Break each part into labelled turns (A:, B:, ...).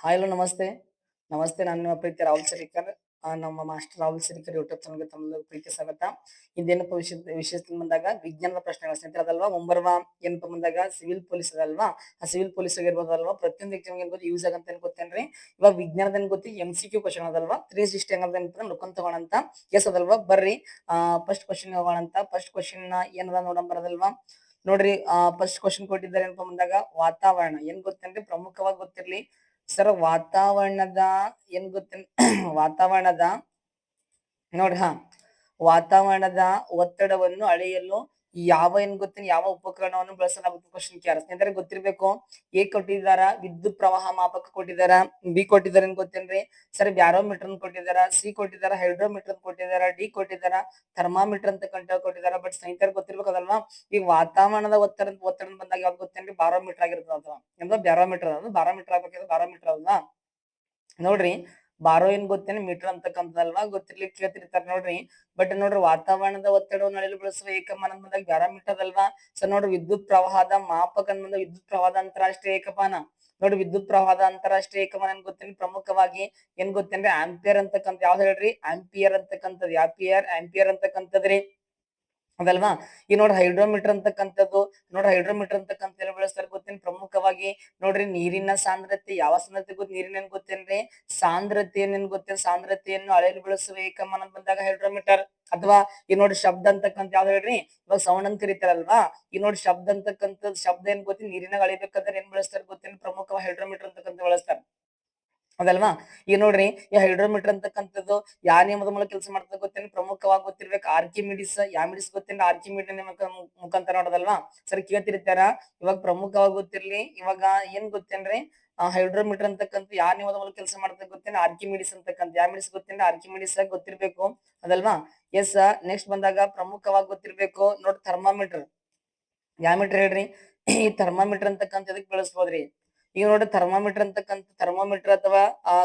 A: Hi hello ನಮಸ್ತೆ. ನಮಸ್ತೆ ನಾನು ನಿಮ್ಮ ಪ್ರೀತಿ ರಾಹುಲ್ ಸರೀಕರ್. ನಮ್ಮ ಮಾಸ್ಟರ್ ರಾಹುಲ್ ಸರೀಕರ್ ಯೂಟ್ಯೂಬ್ ಚಾನಲ್‌ಗೆ ತಮ್ಮೆಲ್ಲರಿಗೂ ಪ್ರೀತಿ ಸ್ವಾಗತ. ಇಂದೇನಪ್ಪ ವಿಷಯಕ್ಕೆ ಬಂದಾಗ ವಿಜ್ಞಾನದ ಪ್ರಶ್ನೆಗಳು ಸ್ನೇಹಿತರೆ ಅದಲ್ವಾ ಮುಂಬರುವ ಏನಪ್ಪ ಬಂದಾಗ ಸಿವಿಲ್ ಪೊಲೀಸ್ ಅದಲ್ವಾ ಆ ಸಿವಿಲ್ ಪೊಲೀಸ್ ಆಗಿರ್ಬೋದಲ್ವಾ ಪ್ರತಿಯೊಂದು ಎಕ್ಸಾಮ್‌ಗೆ ಏನ್ ಯೂಸ್ ಆಗಂತ ಏನ್ ಗೊತ್ತೇನ್ರಿ? ಇವಾಗ ವಿಜ್ಞಾನದ ಏನ್ ಗೊತ್ತಿ MCQ ಕ್ವೆಶ್ಚನ್ ಅದಲ್ವಾ 360 ಹೆಂಗದ ಅಂತ ನೋಡ್ಕೊಂತ ಹೋಗೋಣಂತ. ಎಸ್ ಅದಲ್ವಾ ಬರ್ರಿ ಫಸ್ಟ್ ಕ್ವೆಶ್ಚನ್ ಹೋಗೋಣಂತ. ಫಸ್ಟ್ ಕ್ವೆಶ್ಚನ್ ಏನದ ನೋಡೋಣ ಬರೋದಲ್ವಾ? ನೋಡ್ರಿ ಫಸ್ಟ್ ಕ್ವೆಶ್ಚನ್ ಕೊಟ್ಟಿದ್ದಾರೆ ಏನಪ್ಪ ಬಂದಾಗ ವಾತಾವರಣ ಏನ್ ಗೊತ್ತೇನ್ರಿ ಪ್ರಮುಖವಾಗಿ ಗೊತ್ತಿರ್ಲಿ ಸರ್ ವಾತಾವರಣದ ಏನ್ ಗೊತ್ತೇನ್ ವಾತಾವರಣದ ನೋಡ್ರಿ ವಾತಾವರಣದ ಒತ್ತಡವನ್ನು ಅಳೆಯಲು ಯಾವ ಏನ್ ಗೊತ್ತೇನ್ ಯಾವ ಉಪಕರಣವನ್ನು ಬಳಸಲಾಗುತ್ತೆ ಕ್ವಶನ್ ಕೇರ್ ಸ್ನೇಹಿತರೆ ಗೊತ್ತಿರ್ಬೇಕು. ಎ ಕೊಟ್ಟಿದಾರ ವಿದ್ಯುತ್ ಪ್ರವಾಹ ಮಾಪಕ ಕೊಟ್ಟಿದಾರ, ಬಿ ಕೊಟ್ಟಿದಾರ ಏನ್ ಗೊತ್ತೇನ್ರಿ ಸರ್ ಬ್ಯಾರೋಮೀಟರ್ ಕೊಟ್ಟಿದಾರ, ಸಿ ಕೊಟ್ಟಿದಾರ ಹೈಡ್ರೋಮೀಟರ್ ಕೊಟ್ಟಿದಾರ, ಡಿ ಕೊಟ್ಟಿದಾರ ಥರ್ಮಾಮೀಟರ್ ಅಂತ ಕೊಟ್ಟಿದಾರ. ಬಟ್ ಸ್ನೇಹಿತರೆ ಗೊತ್ತಿರ್ಬೇಕದಲ್ವಾ ಈಗ ವಾತಾವರಣದ ಒತ್ತಡ ಬಂದಾಗ ಯಾವ್ದು ಗೊತ್ತೇನ್ರಿ ಬಾರೋಮೀಟರ್ ಆಗಿರ್ತದ ಅಥವಾ ಎಂದ್ರ ಬ್ಯಾರೋಮೀಟರ್ ಅದು ಬಾರೋಮೀಟರ್ ಆಗ್ಬೇಕಿದ್ರೆ ಬಾರೋಮೀಟರ್ ಅಲ್ವಾ ನೋಡ್ರಿ. ಬಾರೋ ಏನ್ ಗೊತ್ತೇನೆ ಮೀಟರ್ ಅಂತಕ್ಕಂಥದಲ್ವಾ ಗೊತ್ತಿರ್ಲಿಕ್ಕೆ ಕೇಳ್ತಿರ್ತಾರ ನೋಡ್ರಿ. ಬಟ್ ನೋಡ್ರಿ ವಾತಾವರಣದ ಒತ್ತಡವನ್ನು ಅಳೆಯಲು ಬಳಸುವ ಏಕಮಾನ ಬಂದಾಗ ಬ್ಯಾರೋಮೀಟರ್ ಅಲ್ವಾ. ಸೊ ನೋಡ್ರಿ ವಿದ್ಯುತ್ ಪ್ರವಾಹದ ಮಾಪಕ ಬಂದ ವಿದ್ಯುತ್ ಪ್ರವಾಹದ ಅಂತಾರಾಷ್ಟ್ರೀಯ ಏಕಮಾನ ನೋಡ್ರಿ ವಿದ್ಯುತ್ ಪ್ರವಾಹದ ಅಂತಾರಾಷ್ಟ್ರೀಯ ಏಕಮಾನ ಏನ್ ಗೊತ್ತೇನೆ ಪ್ರಮುಖವಾಗಿ ಏನ್ ಗೊತ್ತೇನ್ರಿ ಆಂಪಿಯರ್ ಅಂತಕ್ಕಂಥ ಯಾವ್ದು ಹೇಳ್ರಿ ಆಂಪಿಯರ್ ಅಂತಕ್ಕಂಥದ್ದು ಆಂಪಿಯರ್ ಅಂತಕ್ಕಂಥದ್ರಿ ಅದಲ್ವಾ. ಈ ನೋಡ್ರಿ ಹೈಡ್ರೋಮೀಟರ್ ಅಂತಕ್ಕಂಥದ್ದು ನೋಡ್ರಿ ಹೈಡ್ರೋಮೀಟರ್ ಅಂತಕ್ಕಂಥ ಎಲ್ಲಿ ಬಳಸ್ತಾರೆ ಗೊತ್ತೇನ್ ಪ್ರಮುಖವಾಗಿ ನೋಡ್ರಿ ನೀರಿನ ಸಾಂದ್ರತೆ ಯಾವ ಸಾಂದ್ರತೆ ನೀರಿನ ಏನ್ ಗೊತ್ತೇನ್ರಿ ಸಾಂದ್ರತೆಯನ್ನ ಗೊತ್ತೇನ್ ಸಾಂದ್ರತೆಯನ್ನು ಅಳೆಯಲು ಬಳಸುವ ಏಕಮಾನ ಬಂದಾಗ ಹೈಡ್ರೋಮೀಟರ್ ಅಥವಾ ಈ ನೋಡಿ ಶಬ್ದ ಅಂತಕ್ಕಂಥ ಯಾವ್ದು ಹೇಳ್ರಿ ಇವಾಗ ಸೌಂಡ್ ಅಂತ ಕರೀತಾರಲ್ವಾ. ಈ ನೋಡಿ ಶಬ್ದ ಅಂತಕ್ಕಂಥದ್ದು ಶಬ್ದ ಏನ್ ಗೊತ್ತಿ ನೀರಿನಾಗ ಅಳಿಬೇಕಾದ್ರೆ ಏನ್ ಬಳಸ್ತಾರೆ ಗೊತ್ತೇನ್ ಪ್ರಮುಖವಾಗಿ ಹೈಡ್ರೋಮೀಟರ್ ಅಂತಕ್ಕಂಥ ಬಳಸ್ತಾರೆ ಅದಲ್ವಾ. ಈಗ ನೋಡ್ರಿ ಈ ಹೈಡ್ರೋಮೀಟರ್ ಅಂತಕ್ಕಂಥದ್ದು ಯಾವ ನಿಯಮದ ಮೂಲಕ ಕೆಲಸ ಮಾಡ್ತದೆ ಗೊತ್ತೇನು ಪ್ರಮುಖವಾಗಿ ಗೊತ್ತಿರ್ಬೇಕು ಆರ್ಕಿಮಿಡಿಸ್ ಯಾಮಿಡಿಸ್ ಗೊತ್ತೇನು ಆರ್ಕಿಮಿಡಿಸ್ ಮುಖಾಂತರ ನೋಡೋದಲ್ವಾ. ಸರಿ ಕೇಳ್ತಿರ್ತಾರ ಇವಾಗ ಪ್ರಮುಖವಾಗಿ ಗೊತ್ತಿರ್ಲಿ ಇವಾಗ ಏನ್ ಗೊತ್ತೇನ್ರಿ ಹೈಡ್ರೋಮೀಟರ್ ಅಂತಕ್ಕಂಥ ಯಾವ ನಿಯಮದ ಮೂಲಕ ಕೆಲಸ ಮಾಡ್ತದೆ ಗೊತ್ತೇನು ಆರ್ಕಿಮಿಡಿಸ್ ಅಂತಕ್ಕಂಥ ಯಾಮಿಡಿಸ್ ಗೊತ್ತೇನು ಆರ್ಕಿಮಿಡಿಸ್ ಗೊತ್ತಿರ್ಬೇಕು ಅದಲ್ವಾ. ಎಸ್ ನೆಕ್ಸ್ಟ್ ಬಂದಾಗ ಪ್ರಮುಖವಾಗಿ ಗೊತ್ತಿರ್ಬೇಕು ನೋಡ್ರಿ ಥರ್ಮಾಮೀಟರ್ ಯಾಮೀಟರ್ ಹೇಳ್ರಿ ಈ ಥರ್ಮಾಮೀಟರ್ ಅಂತಕ್ಕಂಥ ಎದಕ್ ಬಳಸ್ಬೋದ್ರಿ ಈಗ ನೋಡ್ರಿ ಥರ್ಮಾಮೀಟರ್ ಅಥವಾ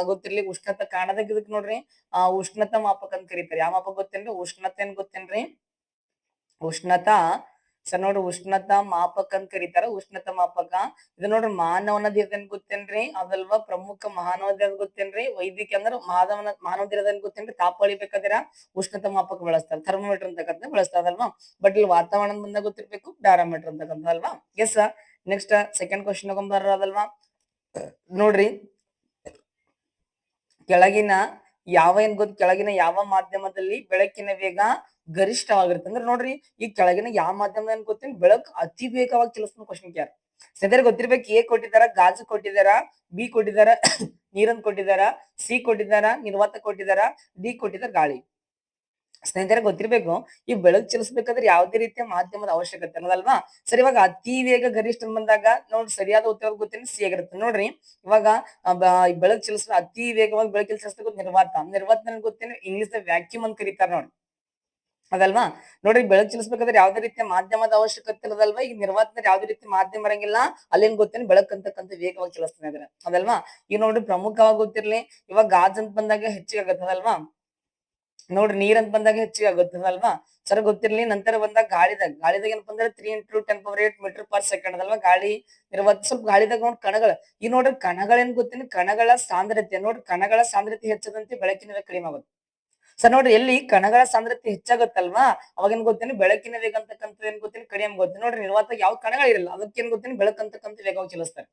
A: ಗೊತ್ತಿರ್ಲಿ ಉಷ್ಣತೆ ಕಾಣದಾಗ ಇದಕ್ ನೋಡ್ರಿ ಉಷ್ಣತಾ ಮಾಪಕ ಅಂತ ಕರೀತಾರೆ. ಯಾವ ಮಾಪಕ ಗೊತ್ತೇನ್ರಿ ಉಷ್ಣತೆ ಏನ್ ಗೊತ್ತೇನ್ರಿ ಉಷ್ಣತಾ ಸರ್ ನೋಡ್ರಿ ಉಷ್ಣತಾ ಮಾಪಕ ಅಂತ ಕರೀತಾರ ಉಷ್ಣತಾ ಮಾಪಕ. ಇದು ನೋಡ್ರಿ ಮಾನವನದ ಏನ್ ಗೊತ್ತೇನ್ರಿ ಅದಲ್ವಾ ಪ್ರಮುಖ ಮಾನವದ ಗೊತ್ತೇನ್ರಿ ವೈದ್ಯಕೀಯ ಅಂದ್ರೆ ಮಾನವದ ಗೊತ್ತೇನ್ರಿ ತಾಪ ಅಳಿಬೇಕಾದ್ರ ಉಷ್ಣತಾ ಮಾಪಕ ಬಳಸ್ತಾರೆ ಥರ್ಮೋಮೀಟರ್ ಅಂತಕ್ಕಂಥ ಬಳಸ್ತಾರಲ್ವಾ. ಬಟ್ ಇಲ್ಲಿ ವಾತಾವರಣ ಬಂದಾಗ ಗೊತ್ತಿರ್ಬೇಕು ಬ್ಯಾರೋಮೀಟರ್ ಅಂತಕ್ಕಂಥ ಅಲ್ವಾ. ಎಸ್ ನೆಕ್ಸ್ಟ್ ಸೆಕೆಂಡ್ ಕ್ವಶನ್ ಅದಲ್ವಾ ನೋಡ್ರಿ ಕೆಳಗಿನ ಕೆಳಗಿನ ಯಾವ ಮಾಧ್ಯಮದಲ್ಲಿ ಬೆಳಕಿನ ವೇಗ ಗರಿಷ್ಠವಾಗಿರುತ್ತೆ ಅಂದ್ರೆ ನೋಡ್ರಿ ಈ ಕೆಳಗಿನ ಯಾವ ಮಾಧ್ಯಮ ಏನ್ ಗೊತ್ತೇನ್ ಬೆಳಕು ಅತಿ ವೇಗವಾಗಿ ಚಲಿಸ್ತಾನೆ ಕ್ವಶನ್ ಕ್ಯಾರ್ ಸದ್ಯ ಗೊತ್ತಿರ್ಬೇಕು. ಎ ಕೊಟ್ಟಿದಾರ ಗಾಜು ಕೊಟ್ಟಿದಾರ, ಬಿ ಕೊಟ್ಟಿದಾರ ನೀರನ್ನು ಕೊಟ್ಟಿದಾರ, ಸಿ ಕೊಟ್ಟಿದಾರ ನಿರ್ವಾತ ಕೊಟ್ಟಿದಾರ, ಡಿ ಕೊಟ್ಟಿದಾರ ಗಾಳಿ. ಸ್ನೇಹಿತರೆ ಗೊತ್ತಿರ್ಬೇಕು ಈ ಬೆಳಕು ಚಲಿಸಬೇಕಾದ್ರೆ ಯಾವುದೇ ರೀತಿಯ ಮಾಧ್ಯಮದ ಅವಶ್ಯಕತೆ ಅನ್ನೋದಲ್ವಾ. ಸರಿ ಇವಾಗ ಅತಿ ವೇಗ ಗರಿಷ್ಠ ಬಂದಾಗ ನೋಡ್ರಿ ಸರಿಯಾದ ಉತ್ತರ ಗೊತ್ತೇನೆ ಸಿ ಆಗಿರುತ್ತೆ ನೋಡ್ರಿ. ಇವಾಗ ಬೆಳಕು ಚಲಿಸಿದ ಅತಿ ವೇಗವಾಗಿ ಬೆಳಕು ಚಲಿಸಿದ ನಿರ್ವಾತ ಗೊತ್ತೇನೆ ಇಂಗ್ಲಿಷ್ ವ್ಯಾಕ್ಯೂಮ್ ಅಂತ ಕರೀತಾರ ನೋಡ್ರಿ ಅದಲ್ವಾ. ನೋಡ್ರಿ ಬೆಳಕು ಚಲಿಸಬೇಕಾದ್ರೆ ಯಾವ್ದೇ ರೀತಿಯ ಮಾಧ್ಯಮದ ಅವಶ್ಯಕತೆ ಇರೋದಲ್ವಾ. ಈಗ ನಿರ್ವಾತದಲ್ಲಿ ಯಾವ್ದೇ ರೀತಿ ಮಾಧ್ಯಮ ಇರಂಗಿಲ್ಲ ಅಲ್ಲೇನ್ ಗೊತ್ತೇನೆ ಬೆಳಕು ಅಂತಕ್ಕಂಥ ವೇಗವಾಗಿ ಚಲಿಸ್ತಾನೆ ಇದ್ರೆ ಅದಲ್ವಾ. ಈಗ ನೋಡ್ರಿ ಪ್ರಮುಖವಾಗಿ ಗೊತ್ತಿರ್ಲಿ ಇವಾಗ ಗಾಜ್ ಅಂತ ಬಂದಾಗ ಹೆಚ್ಚಿಗೆ ಆಗತ್ತದಲ್ವಾ. ನೋಡ್ರಿ ನೀರ್ ಅಂತ ಬಂದಾಗ ಹೆಚ್ಚಿಗೆ ಆಗುತ್ತದಲ್ವಾ. ಸರ್ ಗೊತ್ತಿರ್ಲಿ ನಂತರ ಬಂದಾಗ ಗಾಳಿದಾಗ ಏನಪ್ಪ ಅಂದ್ರೆ 3 × 10⁸ ಮೀಟರ್ ಪರ್ ಸೆಕೆಂಡ್ ಅದಲ್ವಾ ಗಾಳಿ ನಿರ್ವಾತ. ಸ್ವಲ್ಪ ಗಾಳಿದಾಗ ನೋಡ್ರಿ ಕಣಗಳು ಈ ನೋಡ್ರಿ ಕಣಗಳೇನ್ ಗೊತ್ತೇನೆ ಕಣಗಳ ಸಾಂದ್ರತೆ ನೋಡ್ರಿ ಕಣಗಳ ಸಾಂದ್ರತೆ ಹೆಚ್ಚದಂತೆ ಬೆಳಕಿನ ವೇಗ ಕಡಿಮೆ ಆಗುತ್ತೆ. ಸರ್ ನೋಡ್ರಿ ಎಲ್ಲಿ ಕಣಗಳ ಸಾಂದ್ರತೆ ಹೆಚ್ಚಾಗತ್ತಲ್ವಾ ಅವಾಗ ಏನ್ ಗೊತ್ತೇನೆ ಬೆಳಕಿನ ವೇಗ ಅಂತಕ್ಕಂಥ ಏನ್ ಗೊತ್ತೇನೆ ಕಡಿಮೆ ಗೊತ್ತೆ ನೋಡ್ರಿ ನಿರ್ವಾತ ಯಾವ ಕಣಗಳಿರಲ್ಲ ಅದಕ್ಕೆ ಏನ್ ಗೊತ್ತೇನೆ ಬೆಳಕು ಅಂತಕ್ಕಂಥ ವೇಗವಾಗಿ ಚಲಿಸ್ತಾರೆ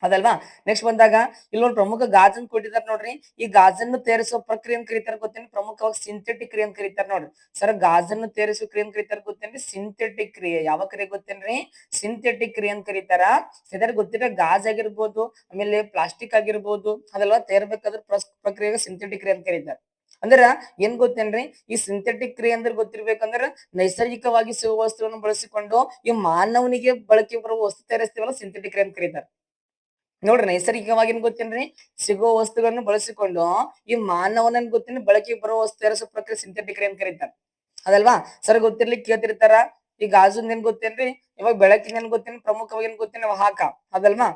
A: ಅದಲ್ವಾ. ನೆಕ್ಸ್ಟ್ ಬಂದಾಗ ಇಲ್ಲಿ ನೋಡಿ ಪ್ರಮುಖ ಗಾಜನ್ ಕೊಟ್ಟಿದ್ದಾರೆ ನೋಡ್ರಿ. ಈ ಗಾಜನ್ನು ತಯಾರಿಸುವ ಪ್ರಕ್ರಿಯೆ ಕರೀತಾರೆ ಗೊತ್ತೇನೆ ಪ್ರಮುಖವಾಗಿ ಸಿಂಥೆಟಿಕ್ ಕ್ರಿಯೆ ಅಂತ ಕರೀತಾರೆ ನೋಡ್ರಿ. ಸರ್ ಗಾಜನ್ನು ತಯಾರಿಸುವ ಕ್ರಿಯೆ ಕರೀತಾರೆ ಗೊತ್ತೇನ್ರಿ ಸಿಂಥೆಟಿಕ್ ಕ್ರಿಯೆ. ಯಾವ ಕ್ರಿಯೆ ಗೊತ್ತೇನ್ರಿ ಸಿಂಥೆಟಿಕ್ ಕ್ರಿಯೆ ಅಂತ ಕರೀತಾರ. ಇದರ ಗೊತ್ತಿರ ಗಾಜ್ ಆಗಿರ್ಬೋದು ಆಮೇಲೆ ಪ್ಲಾಸ್ಟಿಕ್ ಆಗಿರ್ಬೋದು ಅದೆಲ್ಲ ತಯಾರಬೇಕಾದ್ರ ಪ್ರಕ್ರಿಯೆಗೆ ಸಿಂಥೆಟಿಕ್ ಕ್ರಿಯೆ ಅಂತ ಕರೀತಾರೆ. ಅಂದ್ರ ಏನ್ ಗೊತ್ತೇನ್ರಿ ಈ ಸಿಂಥೆಟಿಕ್ ಕ್ರಿಯೆ ಅಂದ್ರೆ ಗೊತ್ತಿರ್ಬೇಕಂದ್ರ ನೈಸರ್ಗಿಕವಾಗಿ ಸಿಗುವ ವಸ್ತುವನ್ನು ಬಳಸಿಕೊಂಡು ಈ ಮಾನವನಿಗೆ ಬಳಕೆ ಬರುವ ವಸ್ತು ತಯಾರಿಸ್ತೀವಲ್ಲ ಸಿಂಥೆಟಿಕ್ ಕ್ರಿಯೆ ಅಂತ ಕರೀತಾರೆ ನೋಡ್ರಿ. ನೈಸರ್ಗಿಕವಾಗಿ ಏನ್ ಗೊತ್ತೇನ್ರಿ ಸಿಗುವ ವಸ್ತುಗಳನ್ನು ಬಳಸಿಕೊಂಡು ಈ ಮಾನವನನ್ ಗೊತ್ತೇನೆ ಬಳಕೆ ಬರುವ ವಸ್ತು ತಯಾರಿಸೋ ಪ್ರಕ್ರಿಯೆ ಸಿಂಥೆಟಿಕ್ ಕ್ರಿಯೆ ಅಂತ ಕರೀತಾರೆ ಅದಲ್ವಾ. ಸರ್ ಗೊತ್ತಿರ್ಲಿ ಕೇಳ್ತಿರ್ತಾರ ಈ ಗಾಜುನ್ ಏನ್ ಗೊತ್ತೇನ್ರಿ ಇವಾಗ ಬೆಳಕಿನ ಏನ್ ಗೊತ್ತೇನೆ ಪ್ರಮುಖವಾಗಿ ಏನ್ ಗೊತ್ತೇನೆ ವಾಹಕ ಅದಲ್ವಾ.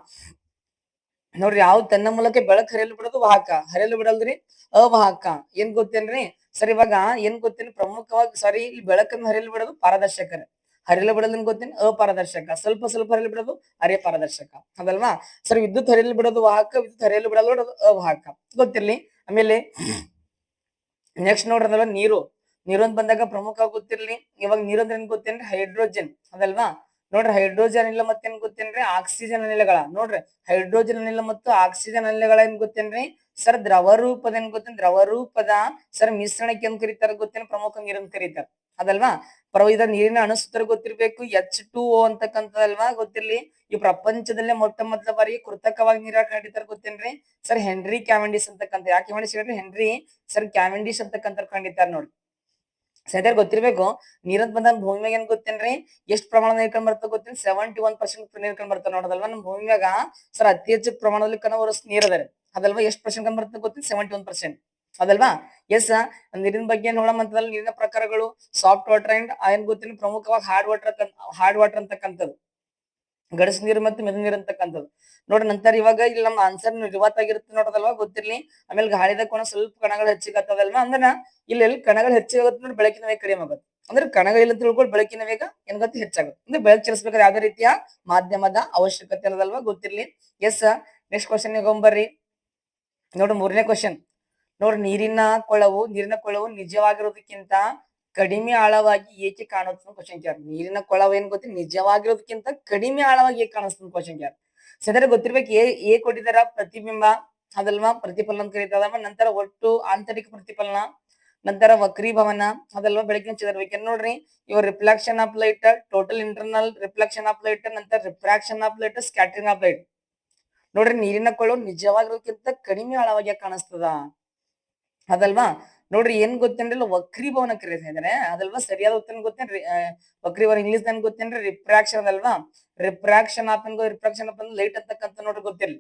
A: ನೋಡ್ರಿ ಯಾವ ತನ್ನ ಮೂಲಕ ಬೆಳಕು ಹರಿಯಲು ಬಿಡೋದು ವಾಹಕ ಹರಿಯಲು ಬಿಡಲ್ರಿ ಅವಾಹಕ ಏನ್ ಗೊತ್ತೇನ್ರಿ. ಸರ್ ಇವಾಗ ಏನ್ ಗೊತ್ತೇನೆ ಪ್ರಮುಖವಾಗಿ ಸಾರಿ ಇಲ್ಲಿ ಬೆಳಕನ್ನು ಹರಿಯಲು ಬಿಡೋದು ಪಾರದರ್ಶಕರ ಹರಿಲು ಬಿಡೋದನ್ನ ಗೊತ್ತೇನೆ ಅಪಾರದರ್ಶಕ, ಸ್ವಲ್ಪ ಸ್ವಲ್ಪ ಹರಿಲು ಬಿಡೋದು ಅರೆ ಪಾರದರ್ಶಕ ಅದಲ್ವಾ. ಸರ್ ವಿದ್ಯುತ್ ಹರಿಯಲು ಬಿಡೋದು ವಾಹಕ, ವಿದ್ಯುತ್ ಹರಿಯಲು ಬಿಡೋದು ಅವಾಹಕ ಗೊತ್ತಿರ್ಲಿ. ಆಮೇಲೆ ನೆಕ್ಸ್ಟ್ ನೋಡ್ರದಲ್ವಾ ನೀರು. ನೀರು ಅಂತ ಬಂದಾಗ ಪ್ರಮುಖ ಗೊತ್ತಿರ್ಲಿ. ಇವಾಗ ನೀರು ಅಂದ್ರೆ ಏನ್ ಗೊತ್ತೇನ್ರಿ? ಹೈಡ್ರೋಜನ್ ಅದಲ್ವಾ. ನೋಡ್ರಿ ಹೈಡ್ರೋಜನ್ ಅನಿಲ ಮತ್ತೇನ್ ಗೊತ್ತೇನ್ರಿ? ಆಕ್ಸಿಜನ್ ಅನಿಲಗಳ. ನೋಡ್ರಿ ಹೈಡ್ರೋಜನ್ ಅನಿಲ ಮತ್ತು ಆಕ್ಸಿಜನ್ ಅನಿಲಗಳ ಏನ್ ಗೊತ್ತೇನ್ರಿ? ಸರ್ ದ್ರವ ರೂಪದ ಏನ್ ಗೊತ್ತೇನ್? ದ್ರವ ರೂಪದ ಸರ್ ಮಿಶ್ರಣಕ್ಕೆ ಏನ್ ಕರೀತಾರ ಗೊತ್ತೇನ್? ಪ್ರಮುಖ ನೀರನ್ನು ಕರೀತಾರ ಅದಲ್ವಾ. ಇದ ನೀರಿನ ಅಣುಸೂತ್ರ ಗೊತ್ತಿರ್ಬೇಕು, H2O ಅಂತಕ್ಕಂಥದಲ್ವಾ ಗೊತ್ತಿರ್ಲಿ. ಈ ಪ್ರಪಂಚದಲ್ಲೇ ಮೊಟ್ಟ ಮೊದಲ ಬಾರಿಗೆ ಕೃತಕವಾಗಿ ನೀರಾಟ ಕಂಡಿದ್ದಾರೆ ಗೊತ್ತೇನ್ರಿ? ಸರ್ ಹೆನ್ರಿ ಕ್ಯಾವೆಂಡಿಸ್ ಅಂತಕ್ಕಂಥ. ಯಾಕೆ ಕ್ಯಾವೆಂಡಿಸ್ ಹೇಳ್ರಿ? ಹೆನ್ರಿ ಸರ್ ಕ್ಯಾವೆಂಡಿಸ್ ಅಂತಕ್ಕಂಥ ಕಂಡಿದ್ದಾರೆ ನೋಡಿ. ಸದ್ಯ ಗೊತ್ತಿರ್ಬೇಕು. ನೀರಂತ ಬಂದಾಗ ಭೂಮಿ ಮ್ಯಾಗ ಏನ್ ಗೊತ್ತೇನ್ರಿ? ಎಷ್ಟು ಪ್ರಮಾಣದ ನೀರ್ ಕಂಡ್ ಬರ್ತದೆ ಗೊತ್ತೇನ್? 71% ನೀರ್ ಕಂಡ್ ಬರ್ತಾವ ನೋಡದಲ್ವಾ. ನಮ್ ಭೂಮಿ ಮ್ಯಾಗ ಸರ್ ಅತಿ ಹೆಚ್ಚು ಪ್ರಮಾಣದಲ್ಲಿ ನೀರ್ ಅದ ಅದಲ್ವಾ. ಎಷ್ಟು ಪರ್ಸೆಂಟ್ ಕಂಡ್ ಬರ್ತದೆ ಗೊತ್ತೇನ್? 71% ಅದಲ್ವಾ. ಎಸ್ ನೀರಿನ ಬಗ್ಗೆ ನೋಡಮಂತದಲ್ಲಿ ನೀರಿನ ಪ್ರಕಾರಗಳು ಸಾಫ್ಟ್ ವಾಟರ್ ಅಂಡ್ ಏನ್ ಗೊತ್ತೇನು? ಪ್ರಮುಖವಾಗಿ ಹಾರ್ಡ್ ವಾಟರ್ ಅಂತಕ್ಕಂಥದ್ದು, ಗಡಸು ನೀರು ಮತ್ತು ಮೆದು ನೀರು ಅಂತಕ್ಕಂಥದ್ದು ನೋಡ್ರಿ. ನಂತರ ಇವಾಗ ಇಲ್ಲಿ ನಮ್ಮ ಆನ್ಸರ್ ನಿರ್ವಾತಾಗಿರುತ್ತೆ ನೋಡೋದಲ್ವಾ ಗೊತ್ತಿರ್ಲಿ. ಆಮೇಲೆ ಗಾಳಿದ ಕೋನ ಸ್ವಲ್ಪ ಕಣಗಳು ಹೆಚ್ಚಿಗತ್ತದಲ್ವಾ. ಅಂದ್ರ ಇಲ್ಲಿ ಕಣಗಳು ಹೆಚ್ಚಾಗುತ್ತೆ ನೋಡಿ, ಬೆಳಕಿನ ವೇಗ ಕಡಿಮೆ ಆಗುತ್ತೆ. ಅಂದ್ರೆ ಕಣಗಳಿಲ್ಲ ತಿಳ್ಕೊಂಡು ಬೆಳಕಿನ ವೇಗ ಏನ್ ಗೊತ್ತಿ ಹೆಚ್ಚಾಗುತ್ತೆ. ಅಂದ್ರೆ ಬೆಳಕು ಚಲಿಸಬೇಕಾದ್ರೆ ಯಾವ್ದೇ ರೀತಿಯ ಮಾಧ್ಯಮದ ಅವಶ್ಯಕತೆ ಇರೋದಲ್ವಾ ಗೊತ್ತಿರ್ಲಿ. ಎಸ್ ನೆಕ್ಸ್ಟ್ ಕ್ವಶನ್ ಗೊಂಬರ್ರಿ. ನೋಡ್ರಿ ಮೂರನೇ ಕ್ವಶನ್. ನೋಡ್ರಿ ನೀರಿನ ಕೊಳವು ನಿಜವಾಗಿರೋದಕ್ಕಿಂತ ಕಡಿಮೆ ಆಳವಾಗಿ ಏಕೆ ಕಾಣುತ್ತೆ ಕ್ವಶನ್ ಕೇರ್. ನೀರಿನ ಕೊಳವು ಏನ್ ಗೊತ್ತಿ? ನಿಜವಾಗಿರೋದಕ್ಕಿಂತ ಕಡಿಮೆ ಆಳವಾಗಿ ಏಕೆ ಕಾಣಿಸ್ತದೆ ಕ್ವಶನ್ ಕೇರ್. ಸದರ ಗೊತ್ತಿರ್ಬೇಕು. ಎ ಕೊಟ್ಟಿದಾರ ಪ್ರತಿಬಿಂಬ ಅದಲ್ವಾ, ಪ್ರತಿಫಲನ ಅಂತ ಕರೀತಾರ. ನಂತರ ಒಟ್ಟು ಆಂತರಿಕ ಪ್ರತಿಫಲನ, ನಂತರ ವಕ್ರೀಭವನ ಅದಲ್ವಾ, ಬೆಳಕಿನ ಚದುರುವಿಕೆ. ನೋಡ್ರಿ ಇವ reflection of light, total internal reflection of light, ನಂತರ refraction of light, scattering of light. ನೋಡ್ರಿ ನೀರಿನ ಕೊಳವು ನಿಜವಾಗಿರೋದಕ್ಕಿಂತ ಕಡಿಮೆ ಆಳವಾಗಿ ಕಾಣಿಸ್ತದ ಅದಲ್ವಾ. ನೋಡ್ರಿ ಏನ್ ಗೊತ್ತೇನ್ರಿ? ವಕ್ರೀಭವನ ಕರೀತಾರೆ ಅದಲ್ವಾ. ಸರಿಯಾದ ಉತ್ತರ ಗೊತ್ತೇನ್ರಿ? ವಕ್ರೀಭವನ ಇಂಗ್ಲಿಷ್ ನನ್ ಗೊತ್ತೇನ್ರಿ? ರಿಫ್ರಾಕ್ಷನ್ ಅದಲ್ವಾ. ರಿಫ್ರಾಕ್ಷನ್ ಆಫ್ ಲೈಟ್ ಅಂತಕ್ಕಂಥ ನೋಡ್ರಿ ಗೊತ್ತಿರ್ಲಿ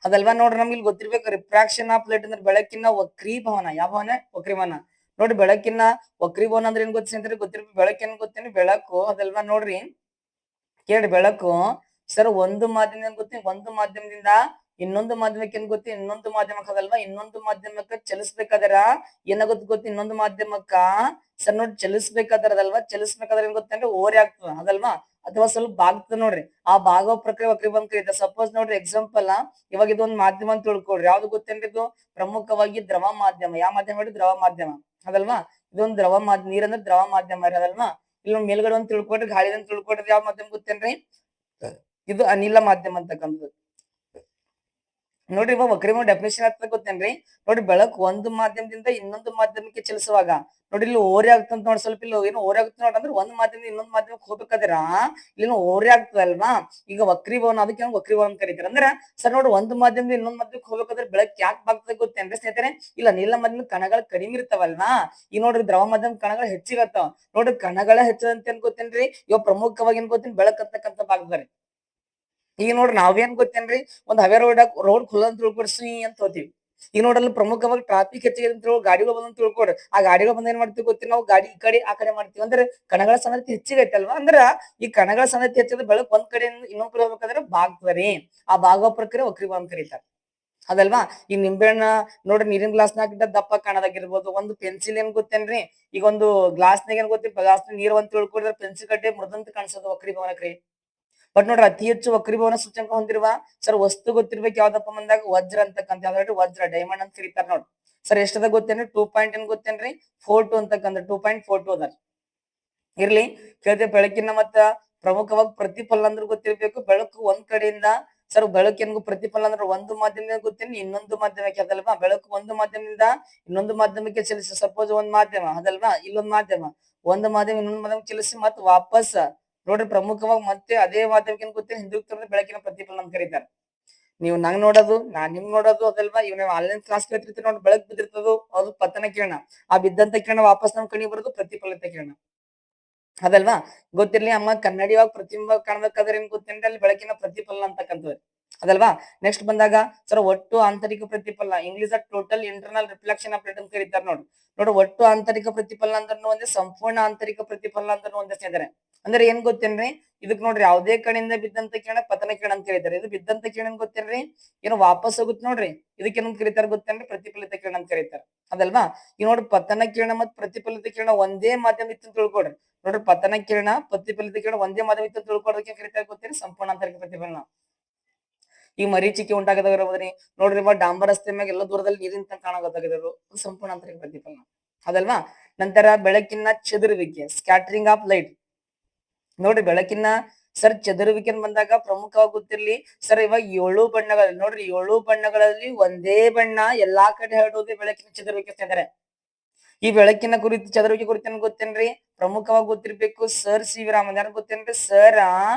A: ಅದಲ್ವಾ. ನೋಡ್ರಿ ನಮ್ಗೆ ಇಲ್ಲಿ ಗೊತ್ತಿರ್ಬೇಕು. ರಿಫ್ರಾಕ್ಷನ್ ಆಫ್ ಲೈಟ್ ಅಂದ್ರೆ ಬೆಳಕಿನ ವಕ್ರೀಭವನ. ಯಾವ ಭವನ? ವಕ್ರೀಭವನ. ನೋಡ್ರಿ ಬೆಳಕಿನ ವಕ್ರೀಭವನ ಅಂದ್ರೆ ಏನ್ ಗೊತ್ತಿರ್ಬೇಕು. ಬೆಳಕೇನ್ ಗೊತ್ತೇನ್ರಿ? ಬೆಳಕು ಅದಲ್ವಾ. ನೋಡ್ರಿ ಕೇಳಿ ಬೆಳಕು ಸರ್ ಒಂದು ಮಾಧ್ಯಮ ಒಂದು ಮಾಧ್ಯಮದಿಂದ ಇನ್ನೊಂದು ಮಾಧ್ಯಮಕ್ಕೆ ಏನ್ ಗೊತ್ತಿ? ಇನ್ನೊಂದು ಮಾಧ್ಯಮಕ್ಕೆ ಅದಲ್ವಾ. ಇನ್ನೊಂದು ಮಾಧ್ಯಮಕ್ಕೆ ಚಲಿಸ್ಬೇಕಾದ್ರ ಏನಾಗುತ್ತೆ ಗೊತ್ತಿ? ಇನ್ನೊಂದು ಮಾಧ್ಯಮಕ್ಕ ಸರ್ ನೋಡಿ ಚಲಿಸ್ಬೇಕಾದ್ರದಲ್ವಾ. ಚಲಿಸ್ಬೇಕಾದ್ರೆ ಏನ್ ಗೊತ್ತೇನ್ರಿ? ಓರೆ ಆಗ್ತದ ಅದಲ್ವಾ, ಅಥವಾ ಸ್ವಲ್ಪ ಬಾಗ್ತದ ನೋಡ್ರಿ. ಆ ಭಾಗವ ಪ್ರಕ್ರಿಯೆ ವಕ್ರೀಭವನ ಕರೀತಾರೆ. ಸಪೋಸ್ ನೋಡ್ರಿ ಎಕ್ಸಾಂಪಲ್ ಇವಾಗ ಇದೊಂದು ಮಾಧ್ಯಮ ಅಂತ ತಿಳ್ಕೊಳ್ರಿ. ಯಾವ್ದು ಗೊತ್ತೇನ್ರಿ? ಇದು ಪ್ರಮುಖವಾಗಿ ದ್ರವ ಮಾಧ್ಯಮ. ಯಾವ ಮಾಧ್ಯಮ ಹೇಳಿ? ದ್ರವ ಮಾಧ್ಯಮ ಅದಲ್ವಾ. ಇದೊಂದು ದ್ರವ ಮಾಧ್ಯಮ. ನೀರಂದ್ರೆ ದ್ರವ ಮಾಧ್ಯಮ ಅದಲ್ವಾ. ಇಲ್ಲೊಂದು ಮೇಲ್ಗಡೆ ಒಂದು ತಿಳ್ಕೊಡ್ರಿ, ಗಾಳಿ ಅಂತ ತಿಳ್ಕೊಡ್ರಿ. ಯಾವ ಮಾಧ್ಯಮ ಗೊತ್ತೇನ್ರಿ? ಇದು ಅನಿಲ ಮಾಧ್ಯಮ ಅಂತಕ್ಕಂಥದ್ದು. ನೋಡ್ರಿ ಇವಾಗ ವಕ್ರೀಭವನ ಡೆಫಿನೇಷನ್ ಆಗ್ತದೆ ಗೊತ್ತೇನ್ರಿ? ನೋಡ್ರಿ ಬೆಳಕು ಒಂದು ಮಾಧ್ಯಮದಿಂದ ಇನ್ನೊಂದು ಮಾಧ್ಯಮಕ್ಕೆ ಚಲಿಸುವಾಗ ನೋಡ್ರಿ ಇಲ್ಲಿ ಓರೆ ಆಗ್ತಂತ ನೋಡಿ. ಸ್ವಲ್ಪ ಇಲ್ಲಿ ಏನು ಓರೆ ಆಗುತ್ತೆ ನೋಡ್ರಿ. ಅಂದ್ರೆ ಒಂದ್ ಮಾಧ್ಯಮದಿಂದ ಇನ್ನೊಂದು ಮಾಧ್ಯಮಕ್ಕೆ ಹೋಗ್ಬೇಕಾದ್ರ ಇಲ್ಲಿ ಓರೆ ಆಗ್ತದಲ್ವಾ. ಈಗ ವಕ್ರೀಭವನ ಅದಕ್ಕೆ ವಕ್ರೀಭವನ ಕರೀತಾರೆ. ಅಂದ್ರೆ ಸರ್ ನೋಡ್ರಿ ಒಂದು ಮಾಧ್ಯಮದಿಂದ ಇನ್ನೊಂದು ಮಾಧ್ಯಮಕ್ಕೆ ಹೋಗ್ಬೇಕಾದ್ರೆ ಬೆಳಕು ಯಾಕೆ ಬಾಗ್ತದೆ ಗೊತ್ತೇನ್ರಿ ಸ್ನೇಹಿತರೆ? ಇಲ್ಲ ನೀಲ ಮಾಧ್ಯಮ ಕಣಗಳು ಕಡಿಮೆ ಇರ್ತಾವಲ್ವಾ. ಈ ನೋಡ್ರಿ ದ್ರವ ಮಾಧ್ಯಮ ಕಣಗಳು ಹೆಚ್ಚಿಗತ್ತಾವ ನೋಡ್ರಿ. ಕಣಗಳ ಹೆಚ್ಚದಂತೆ ಏನ್ ಗೊತ್ತೇನ್ರಿ? ಇವಾಗ ಪ್ರಮುಖವಾಗಿ ಏನ್ ಗೊತ್ತೇನ್? ಬೆಳಕು ಅಂತಕ್ಕಂಥ ಭಾಗದಾರೆ. ಈಗ ನೋಡ್ರಿ ನಾವೇನ್ ಗೊತ್ತೇನ್ರಿ? ಒಂದ್ ಹವೆ ರೋಡ್ ಖುಲ್ಲ ಅಂತ ತಿಳ್ಕೊಡ್ಸಿ ಅಂತ ಹೋಗ್ತೀವಿ. ಈಗ ನೋಡ್ರಲ್ಲಿ ಪ್ರಮುಖವಾಗಿ ಟ್ರಾಫಿಕ್ ಹೆಚ್ಚಿಗೆ ಅಂತ ಗಾಡಿಗಳು ಬಂದಂತ ತಿಳ್ಕೊಡ್ರಿ. ಆ ಗಾಡಿಗಳು ಬಂದ ಏನ್ ಮಾಡ್ತೀವಿ ಗೊತ್ತಿ? ನಾವು ಗಾಡಿ ಈ ಕಡೆ ಆ ಕಡೆ ಮಾಡ್ತೀವಿ. ಅಂದ್ರೆ ಕಣಗಳ ಸಾಂದ್ರತೆ ಹೆಚ್ಚಿಗೆ ಐತಲ್ವಾ. ಅಂದ್ರ ಈ ಕಣಗಳ ಸಾಂದ್ರತೆ ಹೆಚ್ಚಿದ್ರೆ ಬೆಳಕು ಒಂದ್ ಕಡೆಯಿಂದ ಇನ್ನೊಂದ್ ಕಡೆ ಹೋಗ್ಬೇಕಾದ್ರೆ ಬಾಗ್ತದ್ರಿ. ಆ ಬಾಗುವ ಪ್ರಕ್ರಿಯೆ ವಕ್ರೀಭವನ ಕರೀತಾರೆ ಅದಲ್ವಾ. ಈ ನಿಂಬೆಹಣ್ಣ ನೋಡ್ರಿ ನೀರಿನ ಗ್ಲಾಸ್ ನಾಗ ದಪ್ಪ ಕಾಣದಾಗಿರ್ಬೋದು. ಒಂದು ಪೆನ್ಸಿಲ್ ಏನ್ ಗೊತ್ತೇನ್ರಿ? ಈಗ ಒಂದು ಗ್ಲಾಸ್ನಾಗ ಏನ್ ಗೊತ್ತಿ? ಗ್ಲಾಸ್ ನೀರ್ ಒಂದ್ ತಿಳ್ಕೊಡ್ರೆ ಪೆನ್ಸಿಲ್ ಕಡ್ಡೆ ಮೃದಂತ ಕಾಣಿಸೋದು ವಕ್ರೀಭವನ ಕ್ರಿಯೆ. ಬಟ್ ನೋಡ್ರಿ ಅತಿ ಹೆಚ್ಚು ವಕ್ರೀಭವನ ಸೂಚ್ಯಂಕ ಹೊಂದಿರುವ ಸರ್ ವಸ್ತು ಗೊತ್ತಿರ್ಬೇಕು. ಯಾವ್ದಪ್ಪ ಬಂದಾಗ ವಜ್ರ ಅಂತಕ್ಕಂಥ. ಯಾವ್ದು? ವಜ್ರ, ಡೈಮಂಡ್ ಅಂತ ಕರೀತಾರ ನೋಡ್ರಿ. ಸರ್ ಎಷ್ಟದ ಗೊತ್ತೇನ್ರಿ? 2 ಏನ್ ಗೊತ್ತೇನ್ರಿ? 42 ಅಂತಕ್ಕಂಥ 2.42 ಅದ. ಇರ್ಲಿ ಕೇಳ್ತೇವೆ. ಬೆಳಕಿನ ಮತ್ತ ಪ್ರಮುಖವಾಗಿ ಪ್ರತಿಫಲನ ಅಂದ್ರೆ ಗೊತ್ತಿರ್ಬೇಕು. ಬೆಳಕು ಒಂದ್ ಕಡೆಯಿಂದ ಸರ್ ಬೆಳಕಿನ ಪ್ರತಿಫಲ ಅಂದ್ರೆ ಒಂದು ಮಾಧ್ಯಮದಿಂದ ಗೊತ್ತೇನೆ ಇನ್ನೊಂದು ಮಾಧ್ಯಮಕ್ಕೆ ಅದಲ್ವಾ. ಬೆಳಕು ಒಂದು ಮಾಧ್ಯಮದಿಂದ ಇನ್ನೊಂದು ಮಾಧ್ಯಮಕ್ಕೆ ಚಲಿಸಿ. ಸಪೋಸ್ ಒಂದ್ ಮಾಧ್ಯಮ ಅದಲ್ವಾ, ಇಲ್ಲೊಂದ್ ಮಾಧ್ಯಮ, ಒಂದು ಮಾಧ್ಯಮ ಇನ್ನೊಂದು ಮಾಧ್ಯಮ ಚಲಿಸಿ ಮತ್ತೆ ವಾಪಸ್ ನೋಡ್ರಿ ಪ್ರಮುಖವಾಗಿ ಮತ್ತೆ ಅದೇ ಮಾಧ್ಯಮಕ್ಕೆ ಏನ್ ಗೊತ್ತೇನೆ ಹಿಂದಿರುಗ್ತಾರೆ. ಬೆಳಕಿನ ಪ್ರತಿಫಲನ ಅಂತ ಕರೀತಾರೆ. ನೀವು ನಂಗ್ ನೋಡೋದು, ನಾನ್ ನಿಮ್ ನೋಡೋದು ಅದಲ್ವಾ. ಇವ್ ನೀವು ಆನ್ಲೈನ್ ಕ್ಲಾಸ್ ಕೇಳ್ತಿರ್ತೀರಿ ನೋಡಿ, ಬೆಳಕ್ ಬಿದ್ದಿರ್ತದೋ ಅದು ಪತನ ಕಿರಣ. ಆ ಬಿದ್ದಂತ ಕಿರಣ ವಾಪಸ್ ನಮ್ ಕಣಿ ಬರೋದು ಪ್ರತಿಫಲಿತ ಕಿರಣ ಅದಲ್ವಾ. ಗೊತ್ತಿರ್ಲಿ ಅಮ್ಮ ಕನ್ನಡಿಯಾಗ ಪ್ರತಿಬಿಂಬ ಕಾಣ್ಬೇಕಾದ್ರೆ ಏನ್ ಗೊತ್ತೇನ್ರಿ? ಅಲ್ಲಿ ಬೆಳಕಿನ ಪ್ರತಿಫಲನ ಅಂತಕ್ಕಂಥದ್ದು ಅದಲ್ವಾ. ನೆಕ್ಸ್ಟ್ ಬಂದಾಗ ಸರ್ ಒಟ್ಟು ಆಂತರಿಕ ಪ್ರತಿಫಲನ English total internal reflection of ಅಂತ ಕರೀತಾರೆ ನೋಡ್ರಿ. ನೋಡ್ರಿ ಒಟ್ಟು ಆಂತರಿಕ ಪ್ರತಿಫಲನ ಅಂದ್ರೂ ಒಂದೇ, ಸಂಪೂರ್ಣ ಆಂತರಿಕ ಪ್ರತಿಫಲನ ಅಂದ್ರೂ ಒಂದೇ ಸ್ನೇಹಿತರೆ. ಅಂದ್ರೆ ಏನ್ ಗೊತ್ತೇನ್ರಿ, ಇದಕ್ ನೋಡ್ರಿ ಯಾವುದೇ ಕಡೆಯಿಂದ ಬಿದ್ದಂತ ಕಿರಣ ಪತನ ಕಿರಣ ಅಂತ ಹೇಳಿದ್ದಾರೆ. ಇದು ಬಿದ್ದಂತ ಕಿರಣ ಗೊತ್ತೇನ್ರಿ, ಏನು ವಾಪಸ್ ಹೋಗುತ್ತೆ ನೋಡ್ರಿ, ಇದಕ್ಕೆ ಏನಂತ ಕರೀತಾರೆ ಗೊತ್ತೇನ್ರಿ, ಪ್ರತಿಫಲಿತ ಕಿರಣ ಅಂತ ಕರೀತಾರೆ. ಅದಲ್ವಾ. ಈಗ ನೋಡ್ರಿ ಪತನ ಕಿರಣ ಮತ್ತು ಪ್ರತಿಫಲಿತ ಕಿರಣ ಒಂದೇ ಮಾಧ್ಯಮ ಇತ್ತು ಅಂತ ತಿಳ್ಕೊಡ್ರಿ. ನೋಡ್ರಿ ಪತನ ಕಿರಣ ಪ್ರತಿಫಲಿತ ಕಿರಣ ಒಂದೇ ಮಾಧ್ಯಮ ಇತ್ತು ಅಂತ ತಿಳ್ಕೊಡೋದಕ್ಕೆ ಕರೀತಾರೆ ಗೊತ್ತೇನ್ರಿ, ಸಂಪೂರ್ಣ ಆಂತರಿಕ ಪ್ರತಿಫಲನ. ಈ ಮರೀಚಿಕೆ ಉಂಟಾಗದಾಗಿರ್ಬೋದ್ರಿ, ನೋಡ್ರಿ ಡಾಂಬರ್ ರಸ್ತೆ ಮ್ಯಾಗ ಎಲ್ಲ ದೂರದಲ್ಲಿ ನೀರಿನ ಕಾಣಾಗತ್ತಾಗಿದ್ರು, ಸಂಪೂರ್ಣ ಆಂತರಿಕ ಪ್ರತಿಫಲನ. ಅದಲ್ವಾ. ನಂತರ ಬೆಳಕಿನ ಚದುರುವಿಕೆ, ಸ್ಕ್ಯಾಟರಿಂಗ್ ಆಫ್ ಲೈಟ್. ನೋಡ್ರಿ ಬೆಳಕಿನ ಸರ್ ಚದುರುವಿಕೆ ಬಂದಾಗ ಪ್ರಮುಖವಾಗಿ ಗೊತ್ತಿರ್ಲಿ ಸರ್, ಇವಾಗ 7 ಬಣ್ಣಗಳಲ್ಲಿ ನೋಡ್ರಿ, 7 ಬಣ್ಣಗಳಲ್ಲಿ ಒಂದೇ ಬಣ್ಣ ಎಲ್ಲಾ ಕಡೆ ಹರಡುವುದೇ ಬೆಳಕಿನ ಚದುರುವಿಕೆ ಸ್ನೇಹಿತರೆ. ಈ ಬೆಳಕಿನ ಕುರಿತು ಚದುರುವಿಕೆ ಕುರಿತು ಗೊತ್ತೇನ್ರಿ, ಪ್ರಮುಖವಾಗಿ ಗೊತ್ತಿರ್ಬೇಕು ಸರ್ ಸಿ ವಿ ರಾಮನ್. ಯಾರು ಗೊತ್ತೇನ್ರಿ, ಸರ್